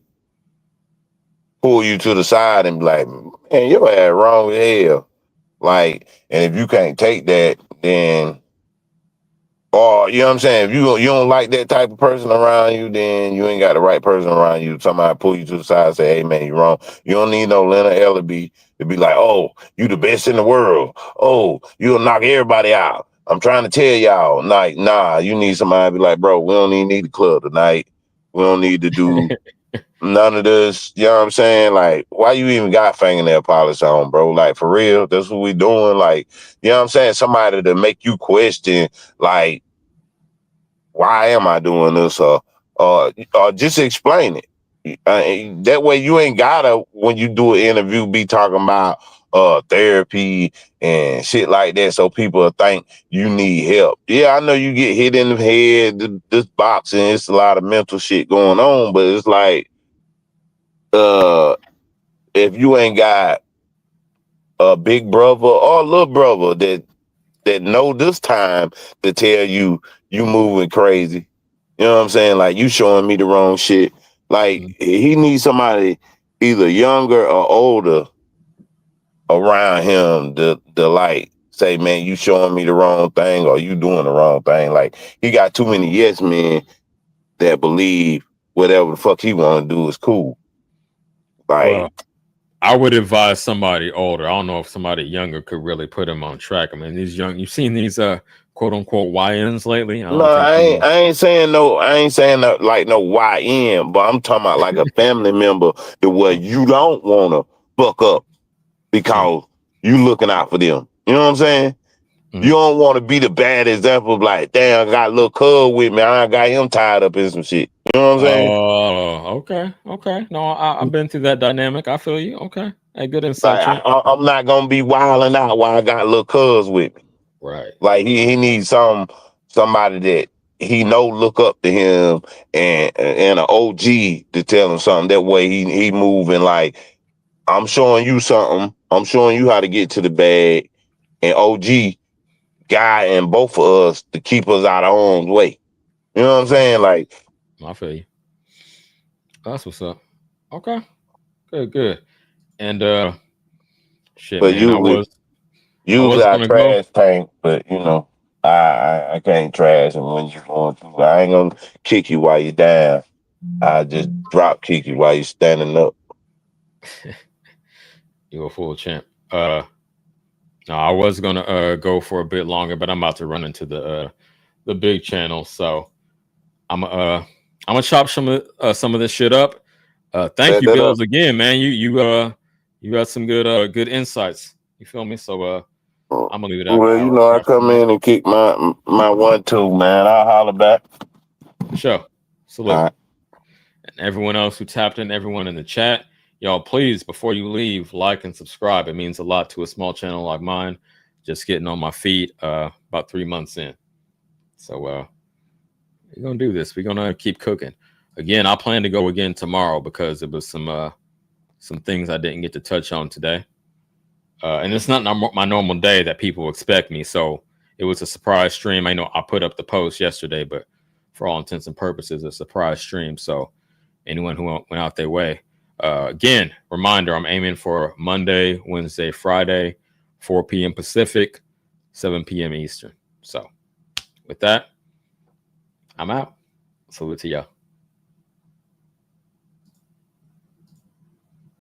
pull you to the side and be like, man, your ass wrong as hell. Like, and if you can't take that, then or you know what I'm saying, if you don't like that type of person around you, then you ain't got the right person around you. Somebody pull you to the side and say, hey man, you wrong. You don't need no Leonard Ellaby to be like, oh, you the best in the world. Oh, you'll knock everybody out. I'm trying to tell y'all, like, nah, you need somebody to be like, bro, we don't even need the club tonight. We don't need to do none of this. You know what I'm saying? Like, why you even got fingernail polish on, bro? Like, for real, that's what we doing. Like, you know what I'm saying? Somebody to make you question, like, why am I doing this? Or just explain it. That way you ain't gotta, when you do an interview, be talking about therapy and shit like that, so people will think you need help. Yeah, I know you get hit in the head, this boxing, it's a lot of mental shit going on, but it's like, if you ain't got a big brother or a little brother that know this time to tell you you moving crazy. You know what I'm saying? Like you showing me the wrong shit. Like he needs somebody either younger or older around him to like say, man, you showing me the wrong thing or you doing the wrong thing. Like he got too many yes men that believe whatever the fuck he want to do is cool. Well, Like, I would advise somebody older. I don't know if somebody younger could really put him on track. I mean, these young, you've seen these quote unquote YNs lately. I no, don't think you I ain't saying no, I ain't saying no, like no YN, but I'm talking about like a family member to where you don't want to fuck up because you looking out for them. You know what I'm saying? You don't want to be the bad example of like, damn, I got a little cuz with me. I got him tied up in some shit. You know what I'm saying? Oh, okay. Okay. No, I've been through that dynamic. I feel you. Okay. Hey, good insight, Like champ. I'm not gonna be wilding out while I got a little cuz with me. Right. Like he needs somebody that he know look up to him and an OG to tell him something. That way he moving like I'm showing you something. I'm showing you how to get to the bag. And OG guiding both of us to keep us out of harm's way. You know what I'm saying? Like, I feel you. That's what's up. Okay. Good, good. And shit, but man, I usually was I gonna go. trash tank, but you know, I can't trash him when you're going through. I ain't gonna kick you while you're down. I just drop kick you while you're standing up. You a full champ. No, I was gonna go for a bit longer, but I'm about to run into the big channel, so I'm gonna chop some of this shit up. Thank Set you, that up. Bills, again, man. You got some good insights. You feel me? So I'm gonna leave it at Well, you know, I that for come now. in and kick my 1-2, man. I'll holler back. For sure. All Salute. right. And everyone else who tapped in, everyone in the chat, y'all, please, before you leave, like and subscribe. It means a lot to a small channel like mine. Just getting on my feet about 3 months in. So we're gonna do this. We're gonna keep cooking. Again, I plan to go again tomorrow because it was some things I didn't get to touch on today. And it's not my normal day that people expect me. So it was a surprise stream. I know I put up the post yesterday, but for all intents and purposes, a surprise stream. So anyone who went out their way, again, reminder, I'm aiming for Monday, Wednesday, Friday, 4 p.m. Pacific, 7 p.m. Eastern. So with that, I'm out. Salute to y'all.